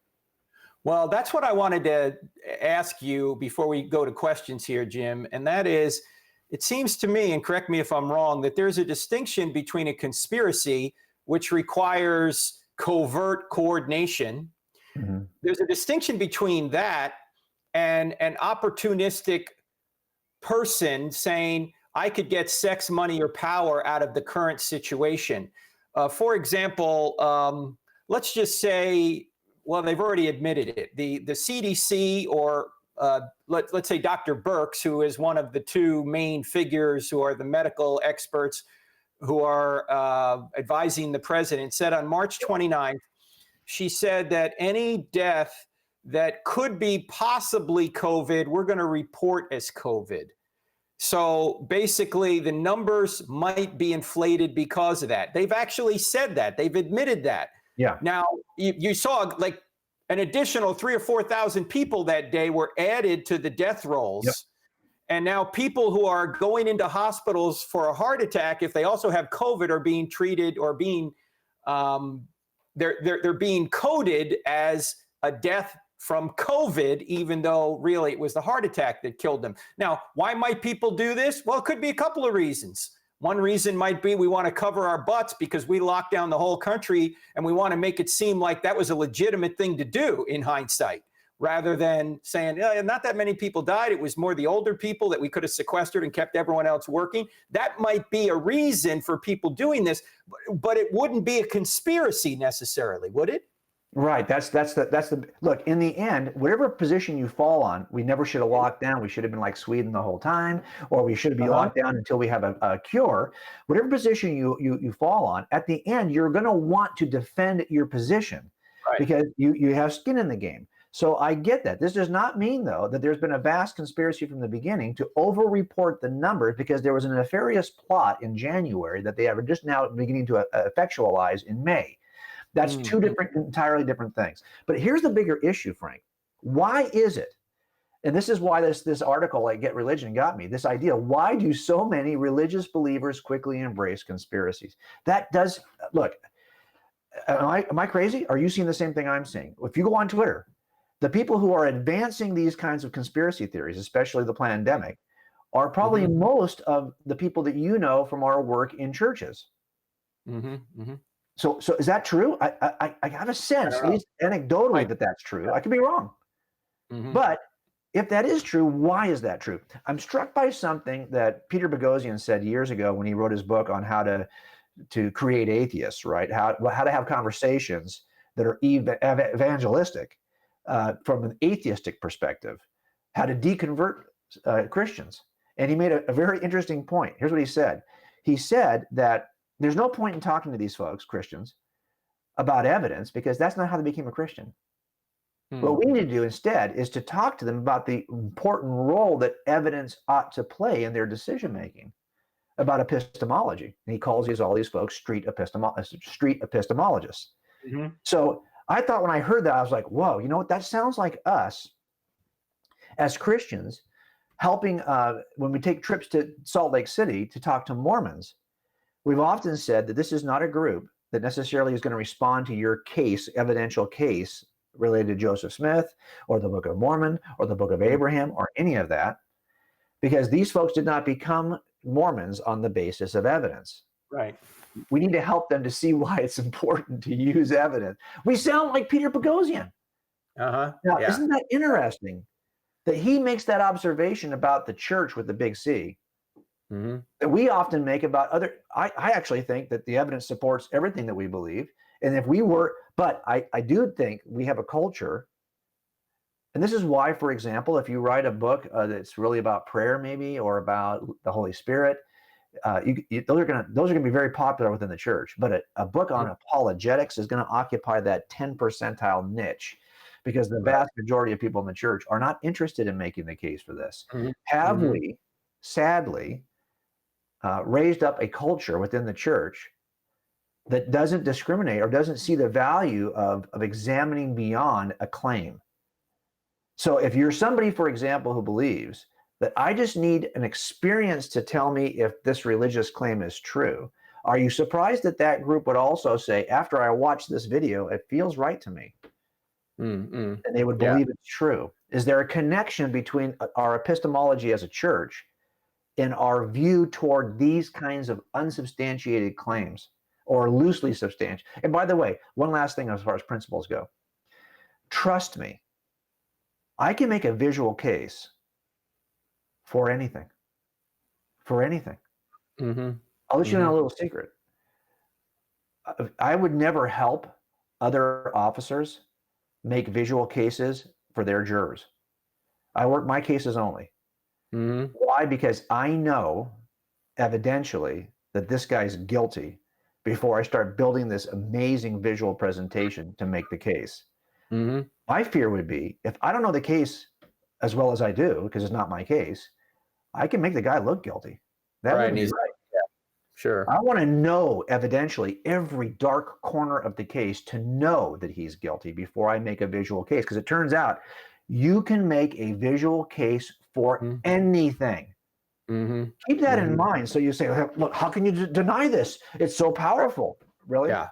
Well, that's what I wanted to ask you before we go to questions here, Jim. And that is, it seems to me, and correct me if I'm wrong, that there's a distinction between a conspiracy, which requires covert coordination. There's a distinction between that and an opportunistic person saying, I could get sex, money, or power out of the current situation. For example, let's just say, well, they've already admitted it. The CDC or let's say Dr. Birx, who is one of the two main figures who are the medical experts who are advising the president, said on March 29th, she said that any death that could be possibly COVID, we're going to report as COVID. So basically, the numbers might be inflated because of that. They've actually said that. They've admitted that. Yeah. Now, you saw like an additional 3,000 or 4,000 people that day were added to the death rolls. Yep. And now people who are going into hospitals for a heart attack, if they also have COVID, are being treated or being they're being coded as a death from COVID, even though really it was the heart attack that killed them. Now, why might people do this? Well, it could be a couple of reasons. One reason might be we want to cover our butts because we locked down the whole country and we want to make it seem like that was a legitimate thing to do in hindsight, rather than saying, not that many people died. It was more the older people that we could have sequestered and kept everyone else working. That might be a reason for people doing this, but it wouldn't be a conspiracy necessarily, would it? Right. That's the look. In the end, whatever position you fall on, we never should have locked down. We should have been like Sweden the whole time, or we should be locked down until we have a cure. Whatever position you fall on, at the end, you're going to want to defend your position, right? Because you have skin in the game. So I get that. This does not mean, though, that there's been a vast conspiracy from the beginning to over-report the numbers, because there was a nefarious plot in January that they are just now beginning to effectualize in May. That's two entirely different things. But here's the bigger issue, Frank. Why is it? And this is why this article, like Get Religion, got me. This idea, why do so many religious believers quickly embrace conspiracies? That does, look, am I crazy? Are you seeing the same thing I'm seeing? If you go on Twitter, the people who are advancing these kinds of conspiracy theories, especially the pandemic, are probably most of the people that you know from our work in churches. So is that true? I have a sense, at least anecdotally, that that's true. I could be wrong. But if that is true, why is that true? I'm struck by something that Peter Boghossian said years ago when he wrote his book on how to create atheists, right? How to have conversations that are evangelistic from an atheistic perspective, how to deconvert Christians. And he made a very interesting point. Here's what he said. He said that there's no point in talking to these folks, Christians, about evidence, because that's not how they became a Christian. What we need to do instead is to talk to them about the important role that evidence ought to play in their decision-making about epistemology. And he calls all these folks street epistemologists. So I thought when I heard that, I was like, whoa, you know what? That sounds like us as Christians helping when we take trips to Salt Lake City to talk to Mormons. We've often said that this is not a group that necessarily is going to respond to your case, evidential case related to Joseph Smith or the Book of Mormon or the Book of Abraham or any of that, because these folks did not become Mormons on the basis of evidence. Right. We need to help them to see why it's important to use evidence. We sound like Peter Boghossian. Now, isn't that interesting that he makes that observation about the church with the big C? That we often make about other. I actually think that the evidence supports everything that we believe. And if we were, but I do think we have a culture. And this is why, for example, if you write a book that's really about prayer, maybe, or about the Holy Spirit, those are going to be very popular within the church. But a book on apologetics is going to occupy that 10 percentile niche, because the vast majority of people in the church are not interested in making the case for this. Have we, sadly, raised up a culture within the church that doesn't discriminate or doesn't see the value of examining beyond a claim? So if you're somebody, for example, who believes that I just need an experience to tell me if this religious claim is true, are you surprised that that group would also say, after I watch this video, it feels right to me? And they would believe it's true. Is there a connection between our epistemology as a church in our view toward these kinds of unsubstantiated claims, or loosely substantiated? And by the way, one last thing as far as principles go. Trust me, I can make a visual case for anything. For anything. I'll let you know a little secret. I would never help other officers make visual cases for their jurors. I work my cases only. Why? Because I know evidentially that this guy's guilty before I start building this amazing visual presentation to make the case. Hmm. My fear would be if I don't know the case as well as I do, because it's not my case, I can make the guy look guilty. That Right. would And be he's, right. yeah, sure. I want to know evidentially every dark corner of the case to know that he's guilty before I make a visual case. Because it turns out you can make a visual case for anything. Mm-hmm. Keep that in Hmm. mind. So you say, look, how can you deny this? It's so powerful. Really? Yeah.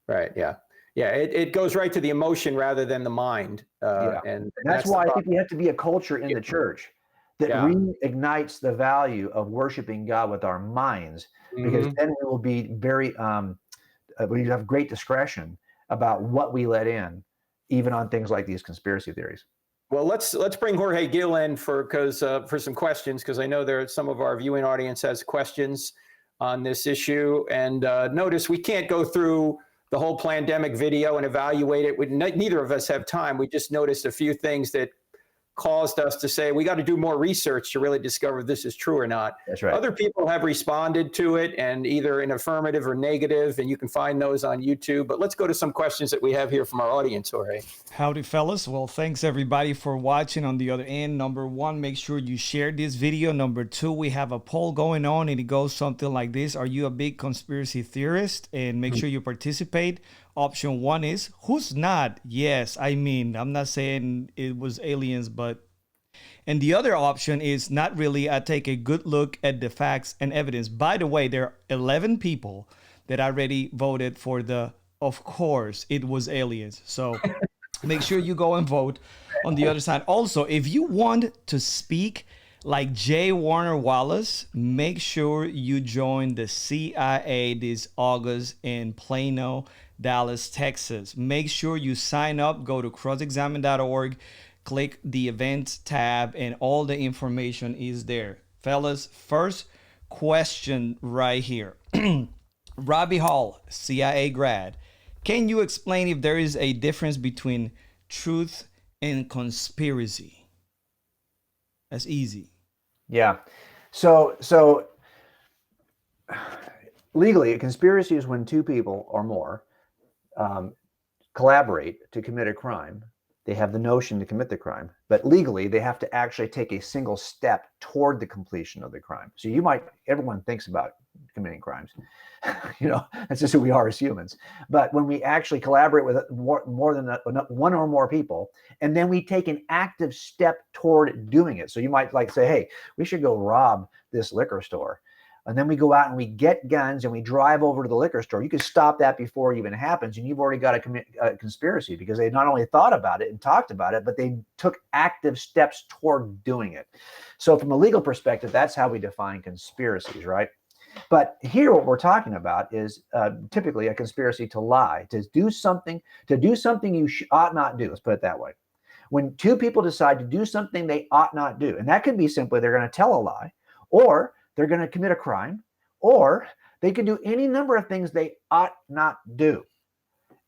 Right. Yeah. Yeah. It goes right to the emotion rather than the mind. Yeah. And That's that's the why I think problem. we have to be a culture in the church that Yeah. reignites the value of worshiping God with our minds, because Hmm. then we will be very, we have great discretion about what we let in, even on things like these conspiracy theories. Well, let's bring Jorge Gill in for some questions, because I know there some of our viewing audience has questions on this issue. And notice we can't go through the whole pandemic video and evaluate it. Neither of us have time. We just noticed a few things that caused us to say we got to do more research to really discover if this is true or not. That's right. Other people have responded to it, and either in affirmative or negative, and you can find those on YouTube. But let's go to some questions that we have here from our audience, Jorge. Howdy, fellas. Well, thanks everybody for watching on the other end. Number one, make sure you share this video. Number two, we have a poll going on, and it goes something like this. Are you a big conspiracy theorist? And make sure you participate. Option one is, who's not? Yes, I mean, I'm not saying it was aliens, but... And the other option is not really. I take a good look at the facts and evidence. By the way, there are 11 people that already voted for the, of course, it was aliens. So make sure you go and vote on the other side. Also, if you want to speak like J. Warner Wallace, make sure you join the CIA this August in Plano, Dallas, Texas. Make sure you sign up. Go to crossexamine.org. Click the events tab, and all the information is there. Fellas, first question right here. Robbie Hall, CIA grad. Can you explain if there is a difference between truth and conspiracy? That's easy. Yeah. So legally, a conspiracy is when two people or more collaborate to commit a crime. They have the notion to commit the crime, but legally they have to actually take a single step toward the completion of the crime. So everyone thinks about committing crimes. That's just who we are as humans. But when we actually collaborate with more than one or more people, and then we take an active step toward doing it. So you might say, hey, we should go rob this liquor store. And then we go out and we get guns and we drive over to the liquor store. You can stop that before it even happens, and you've already got a conspiracy, because they not only thought about it and talked about it, but they took active steps toward doing it. So from a legal perspective, that's how we define conspiracies, right? But here what we're talking about is typically a conspiracy to lie, to do something you ought not do. Let's put it that way. When two people decide to do something they ought not do, and that could be simply they're going to tell a lie, or they're going to commit a crime, or they can do any number of things they ought not do.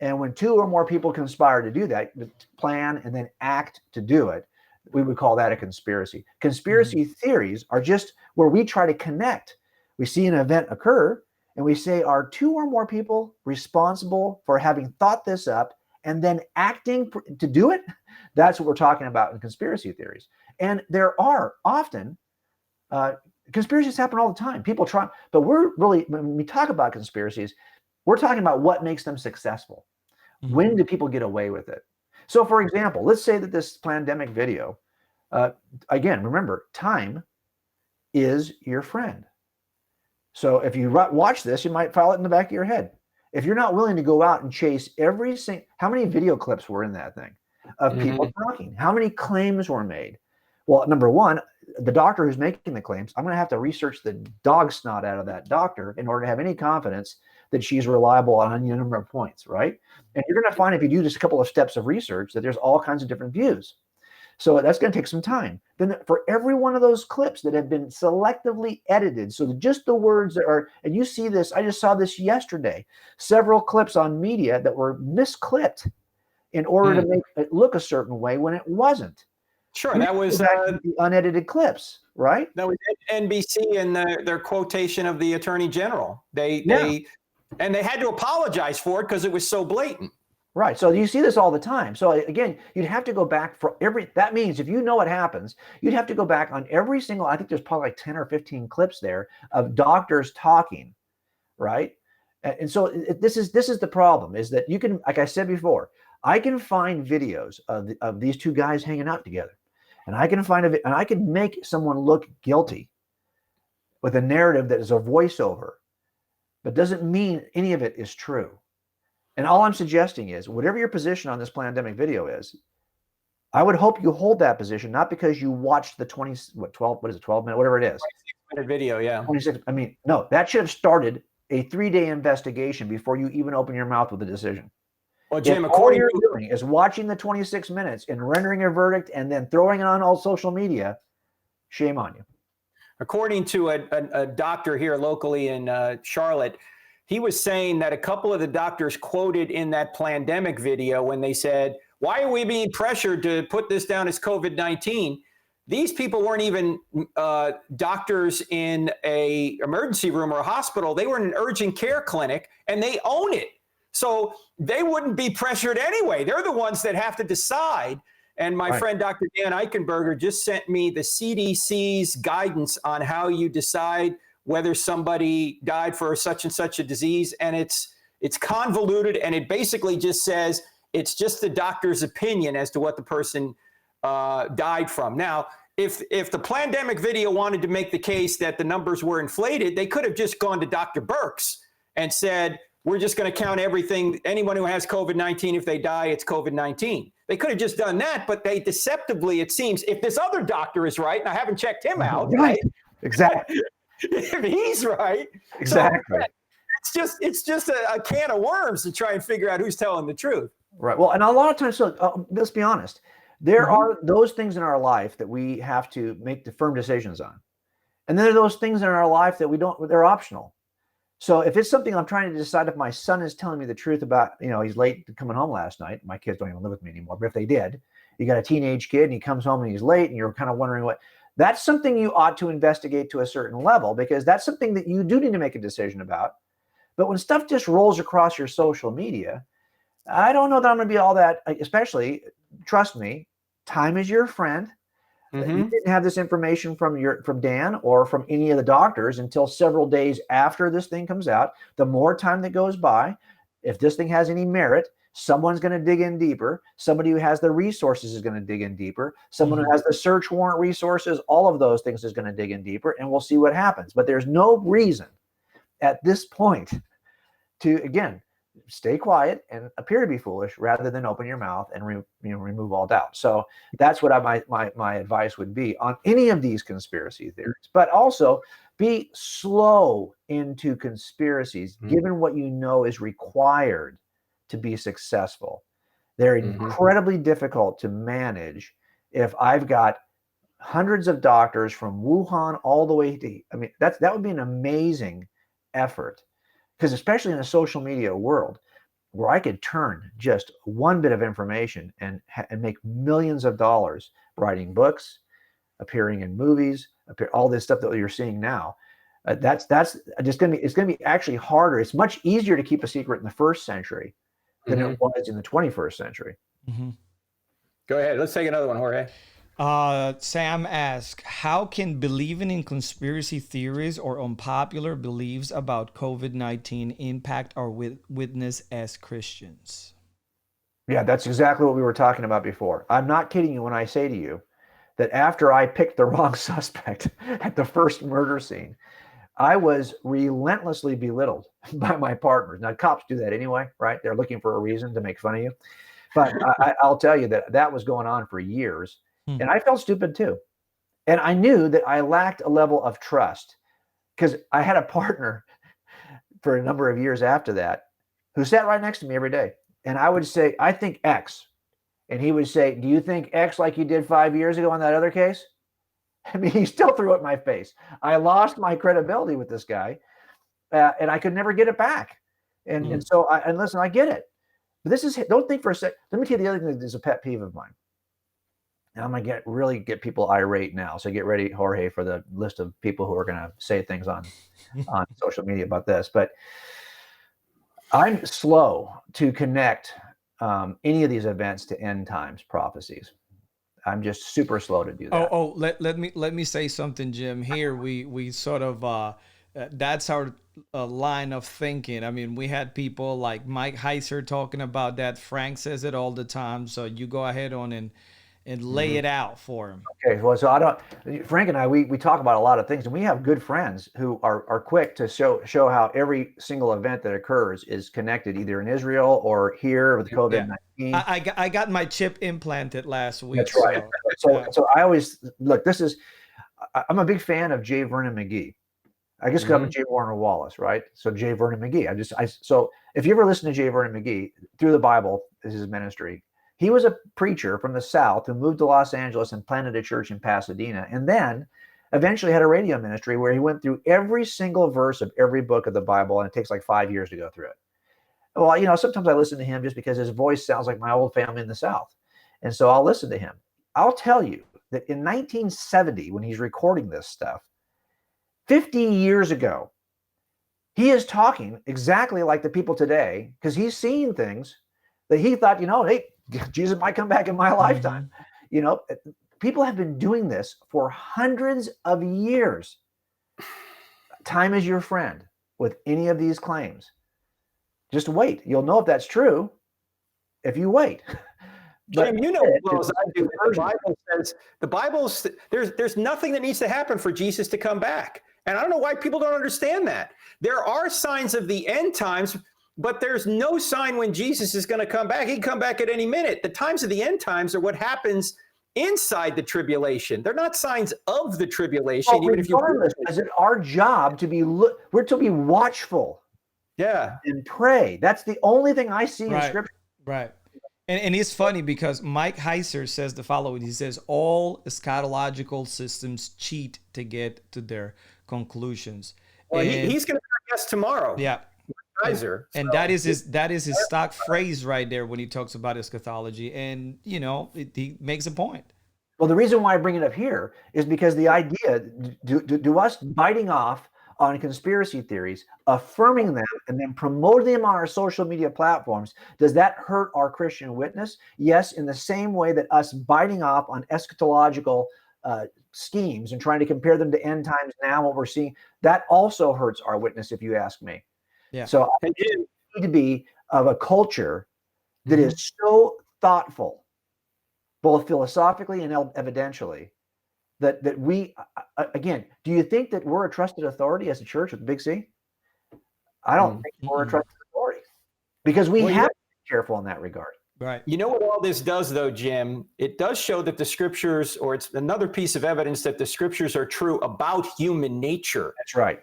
And when two or more people conspire to do that, plan and then act to do it, we would call that a conspiracy. Conspiracy theories are just where we try to connect. We see an event occur and we say, are two or more people responsible for having thought this up and then acting to do it? That's what we're talking about in conspiracy theories. And there are often conspiracies happen all the time. People try, but when we talk about conspiracies, we're talking about what makes them successful. When do people get away with it? So for example, let's say that this pandemic video, again, remember, time is your friend. So if you watch this, you might file it in the back of your head. If you're not willing to go out and chase how many video clips were in that thing of people talking? How many claims were made? Well, number one, the doctor who's making the claims, I'm going to have to research the dog snot out of that doctor in order to have any confidence that she's reliable on any number of points, right? And you're going to find, if you do just a couple of steps of research, that there's all kinds of different views. So that's going to take some time. Then for every one of those clips that have been selectively edited, so just the words that are, and you see this, I just saw this yesterday, several clips on media that were misclipped in order to make it look a certain way when it wasn't. Sure, that was the unedited clips, right? That was NBC and their quotation of the Attorney General. They had to apologize for it because it was so blatant. Right. So you see this all the time. So again, you'd have to go back for that means if you know what happens, you'd have to go back on every single, I think there's probably like 10 or 15 clips there of doctors talking, right? And so this is the problem, is that you can, like I said before, I can find videos of these two guys hanging out together, and I can make someone look guilty with a narrative that is a voiceover, but doesn't mean any of it is true. And all I'm suggesting is, whatever your position on this pandemic video is, I would hope you hold that position, not because you watched the 12 minute, whatever it is. 26-minute video, yeah. 26. I mean, no, that should have started a 3-day investigation before you even open your mouth with a decision. Well, Jim, if all you're doing is watching the 26 minutes and rendering a verdict and then throwing it on all social media, shame on you. According to a doctor here locally in Charlotte, he was saying that a couple of the doctors quoted in that pandemic video when they said, why are we being pressured to put this down as COVID-19? These people weren't even doctors in a emergency room or a hospital. They were in an urgent care clinic, and they own it. So they wouldn't be pressured anyway. They're the ones that have to decide. And my friend, Dr. Dan Eichenberger, just sent me the CDC's guidance on how you decide whether somebody died for such and such a disease. And it's convoluted, and it basically just says it's just the doctor's opinion as to what the person died from. Now, if the pandemic video wanted to make the case that the numbers were inflated, they could have just gone to Dr. Birx and said, we're just going to count everything. Anyone who has COVID-19, if they die, it's COVID-19. They could have just done that, but they deceptively, it seems, if this other doctor is right, and I haven't checked him out. Right. Exactly. If he's right. Exactly. So it's just a can of worms to try and figure out who's telling the truth. Right. Well, and a lot of times, so let's be honest, there are those things in our life that we have to make the firm decisions on. And then there are those things in our life that they're optional. So if it's something I'm trying to decide if my son is telling me the truth about, he's late coming home last night. My kids don't even live with me anymore, but if they did, you got a teenage kid and he comes home and he's late and you're kind of wondering that's something you ought to investigate to a certain level, because that's something that you do need to make a decision about. But when stuff just rolls across your social media, I don't know that I'm going to be all that, especially, trust me, time is your friend. You didn't have this information from Dan or from any of the doctors until several days after this thing comes out. The more time that goes by, if this thing has any merit, someone's going to dig in deeper. Somebody who has the resources is going to dig in deeper. Someone who has the search warrant resources, all of those things is going to dig in deeper, and we'll see what happens. But there's no reason at this point to, again, stay quiet and appear to be foolish rather than open your mouth and remove all doubt. So that's what my advice would be on any of these conspiracy theories. But also be slow into conspiracies, given what you know is required to be successful. They're incredibly difficult to manage if I've got hundreds of doctors from Wuhan all the way to, that would be an amazing effort. Because especially in a social media world where I could turn just one bit of information and make millions of dollars writing books, appearing in movies, all this stuff that you're seeing now, that's just going to be, it's going to be actually harder. It's much easier to keep a secret in the first century than it was in the 21st century. Go ahead. Let's take another one, Jorge. Sam asks, how can believing in conspiracy theories or unpopular beliefs about COVID-19 impact our witness as Christians? Yeah, that's exactly what we were talking about before. I'm not kidding you when I say to you that after I picked the wrong suspect at the first murder scene, I was relentlessly belittled by my partners. Now, cops do that anyway, right? They're looking for a reason to make fun of you. But I'll tell you that was going on for years. And I felt stupid too. And I knew that I lacked a level of trust, because I had a partner for a number of years after that who sat right next to me every day. And I would say, I think X. And he would say, do you think X like you did 5 years ago on that other case? I mean, he still threw it in my face. I lost my credibility with this guy, and I could never get it back. And so, listen, I get it. But this is, don't think for a sec. Let me tell you the other thing that is a pet peeve of mine. And I'm going to really get people irate now. So get ready, Jorge, for the list of people who are going to say things on social media about this. But I'm slow to connect any of these events to end times prophecies. I'm just super slow to do that. Let me say something, Jim. Here we sort of that's our line of thinking. I mean, we had people like Mike Kizer talking about that. Frank says it all the time. So you go ahead on and lay it out for him. Okay, well, so Frank and I, we talk about a lot of things, and we have good friends who are quick to show how every single event that occurs is connected either in Israel or here with COVID-19. I got my chip implanted last week. That's right. So I always look. I'm a big fan of J. Vernon McGee. I guess because I'm a J. Warner Wallace, right? So J. Vernon McGee. So if you ever listen to J. Vernon McGee, Through the Bible is his ministry. He was a preacher from the South who moved to Los Angeles and planted a church in Pasadena, and then eventually had a radio ministry where he went through every single verse of every book of the Bible, and it takes like 5 years to go through it. Well, sometimes I listen to him just because his voice sounds like my old family in the South, and so I'll listen to him. I'll tell you that in 1970, when he's recording this stuff, 50 years ago, he is talking exactly like the people today, because he's seeing things that he thought, hey, Jesus might come back in my lifetime. People have been doing this for hundreds of years. Time is your friend with any of these claims. Just wait. You'll know if that's true if you wait. Jim, as well as I do, the Bible says there's nothing that needs to happen for Jesus to come back. And I don't know why people don't understand that. There are signs of the end times, but there's no sign when Jesus is going to come back. He can come back at any minute. The times of the end times are what happens inside the tribulation. They're not signs of the tribulation. Well, is it our job to we're to be watchful? Yeah. And pray. That's the only thing I see in Scripture. Right. And it's funny because Mike Kizer says the following. He says, all eschatological systems cheat to get to their conclusions. Well, he's going to be our guest tomorrow. Yeah. Kizer. And that is his stock phrase right there when he talks about eschatology. And, he makes a point. Well, the reason why I bring it up here is because the idea, do us biting off on conspiracy theories, affirming them, and then promoting them on our social media platforms, does that hurt our Christian witness? Yes, in the same way that us biting off on eschatological schemes and trying to compare them to end times now, what we're seeing, that also hurts our witness, if you ask me. Yeah. So I need to be of a culture that is so thoughtful, both philosophically and evidentially, that we, again, do you think that we're a trusted authority as a church with a big C? I don't think we're a trusted authority, because we have to be careful in that regard. Right. You know what all this does, though, Jim? It does show that the scriptures, or it's another piece of evidence that the scriptures are true about human nature. That's right.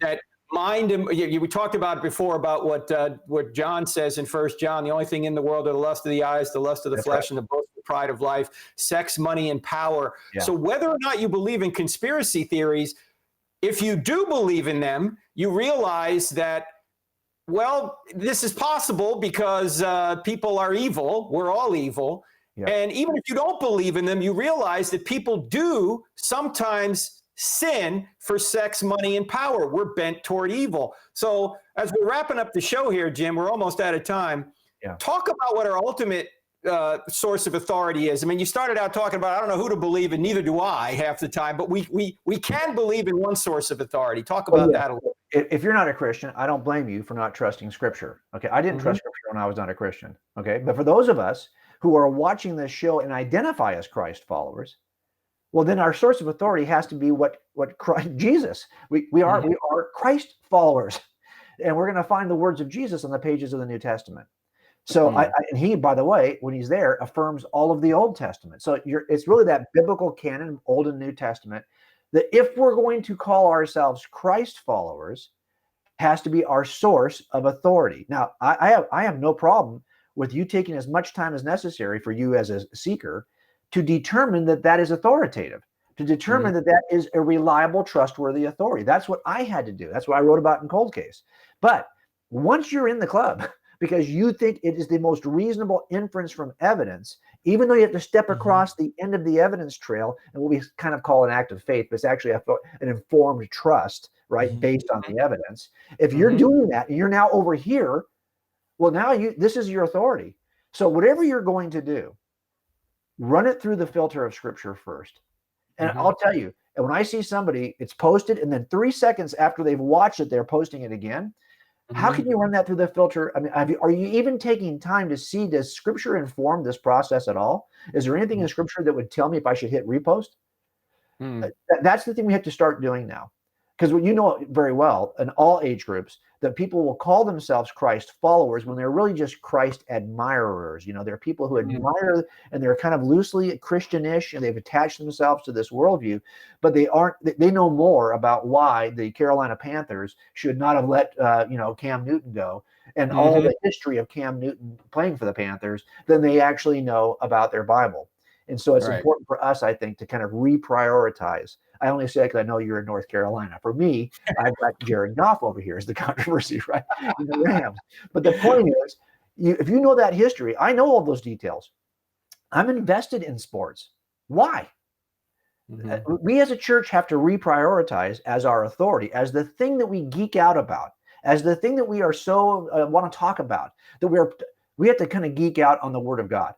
That mind, we talked about it before about what John says in 1 John, the only thing in the world are the lust of the eyes, the lust of the flesh, and the boastful pride of life, sex, money, and power. Yeah. So whether or not you believe in conspiracy theories, if you do believe in them, you realize that, well, this is possible because people are evil. We're all evil. Yeah. And even if you don't believe in them, you realize that people do sometimes sin for sex, money, and power. We're bent toward evil. So as we're wrapping up the show here, Jim, we're almost out of time. Yeah. Talk about what our ultimate source of authority is. I mean, you started out talking about, I don't know who to believe in, neither do I half the time, but we can believe in one source of authority. Talk about that a little. If you're not a Christian, I don't blame you for not trusting Scripture. Okay, I didn't trust Scripture when I was not a Christian. Okay, but for those of us who are watching this show and identify as Christ followers, well, then our source of authority has to be what Christ, Jesus. We are Christ followers, and we're going to find the words of Jesus on the pages of the New Testament. So, and he, by the way, when he's there, affirms all of the Old Testament. So it's really that biblical canon, Old and New Testament, that if we're going to call ourselves Christ followers, has to be our source of authority. Now, I have no problem with you taking as much time as necessary for you as a seeker to determine that is authoritative, to determine that is a reliable, trustworthy authority. That's what I had to do. That's what I wrote about in Cold Case. But once you're in the club, because you think it is the most reasonable inference from evidence, even though you have to step across the end of the evidence trail, and what we kind of call an act of faith, but it's actually an informed trust, right, based on the evidence. If you're doing that, and you're now over here, well, now this is your authority. So whatever you're going to do, run it through the filter of Scripture first. And I'll tell you, and when I see somebody, it's posted, and then 3 seconds after they've watched it, they're posting it again. How can you run that through the filter? I mean, are you even taking time to see, does Scripture inform this process at all? Is there anything in Scripture that would tell me if I should hit repost? That's the thing we have to start doing now. Because you know very well in all age groups that people will call themselves Christ followers when they're really just Christ admirers. You know, they're people who admire, and they're kind of loosely Christianish, and they've attached themselves to this worldview, but they know more about why the Carolina Panthers should not have let Cam Newton go, and all the history of Cam Newton playing for the Panthers, than they actually know about their Bible. And so it's important for us, I think, to kind of reprioritize. I only say because I know you're in North Carolina. For me, I've got Jared Goff over here as the controversy, right? In the Rams. But the point is, if you know that history, I know all those details. I'm invested in sports. Why? We as a church have to reprioritize as our authority, as the thing that we geek out about, as the thing that we are so want to talk about, that we have to kind of geek out on the Word of God.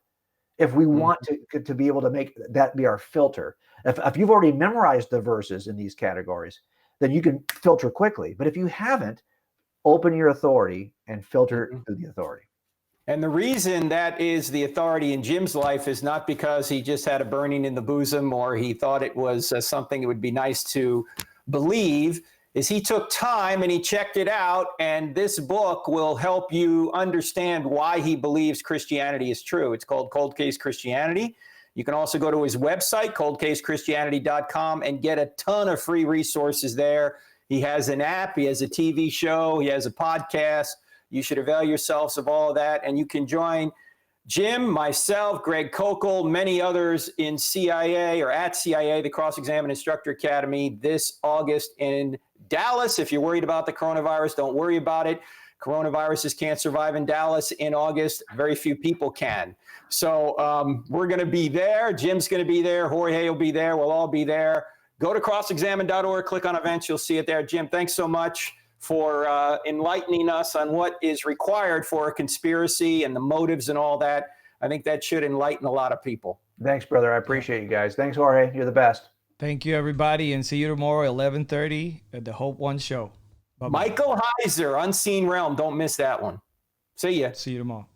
If we want to be able to make that be our filter. If you've already memorized the verses in these categories, then you can filter quickly. But if you haven't, open your authority and filter through the authority. And the reason that is the authority in Jim's life is not because he just had a burning in the bosom or he thought it was something it would be nice to believe, is he took time and he checked it out, and this book will help you understand why he believes Christianity is true. It's called Cold Case Christianity. You can also go to his website, coldcasechristianity.com, and get a ton of free resources there. He has an app, he has a TV show, he has a podcast. You should avail yourselves of all of that, and you can join Jim, myself, Greg Kokel, many others in CIA or at CIA, the Cross-Examine Instructor Academy, this August in Dallas. If you're worried about the coronavirus, don't worry about it. Coronaviruses can't survive in Dallas in August. Very few people can. So we're going to be there. Jim's going to be there. Jorge will be there. We'll all be there. Go to crossexamine.org, click on events. You'll see it there. Jim, thanks so much for enlightening us on what is required for a conspiracy and the motives and all that. I think that should enlighten a lot of people. Thanks, brother. I appreciate you guys. Thanks, Jorge. You're the best. Thank you, everybody, and see you tomorrow, 11:30 at the Hope One Show. Bye-bye. Michael Heiser, Unseen Realm. Don't miss that one. See ya. See you tomorrow.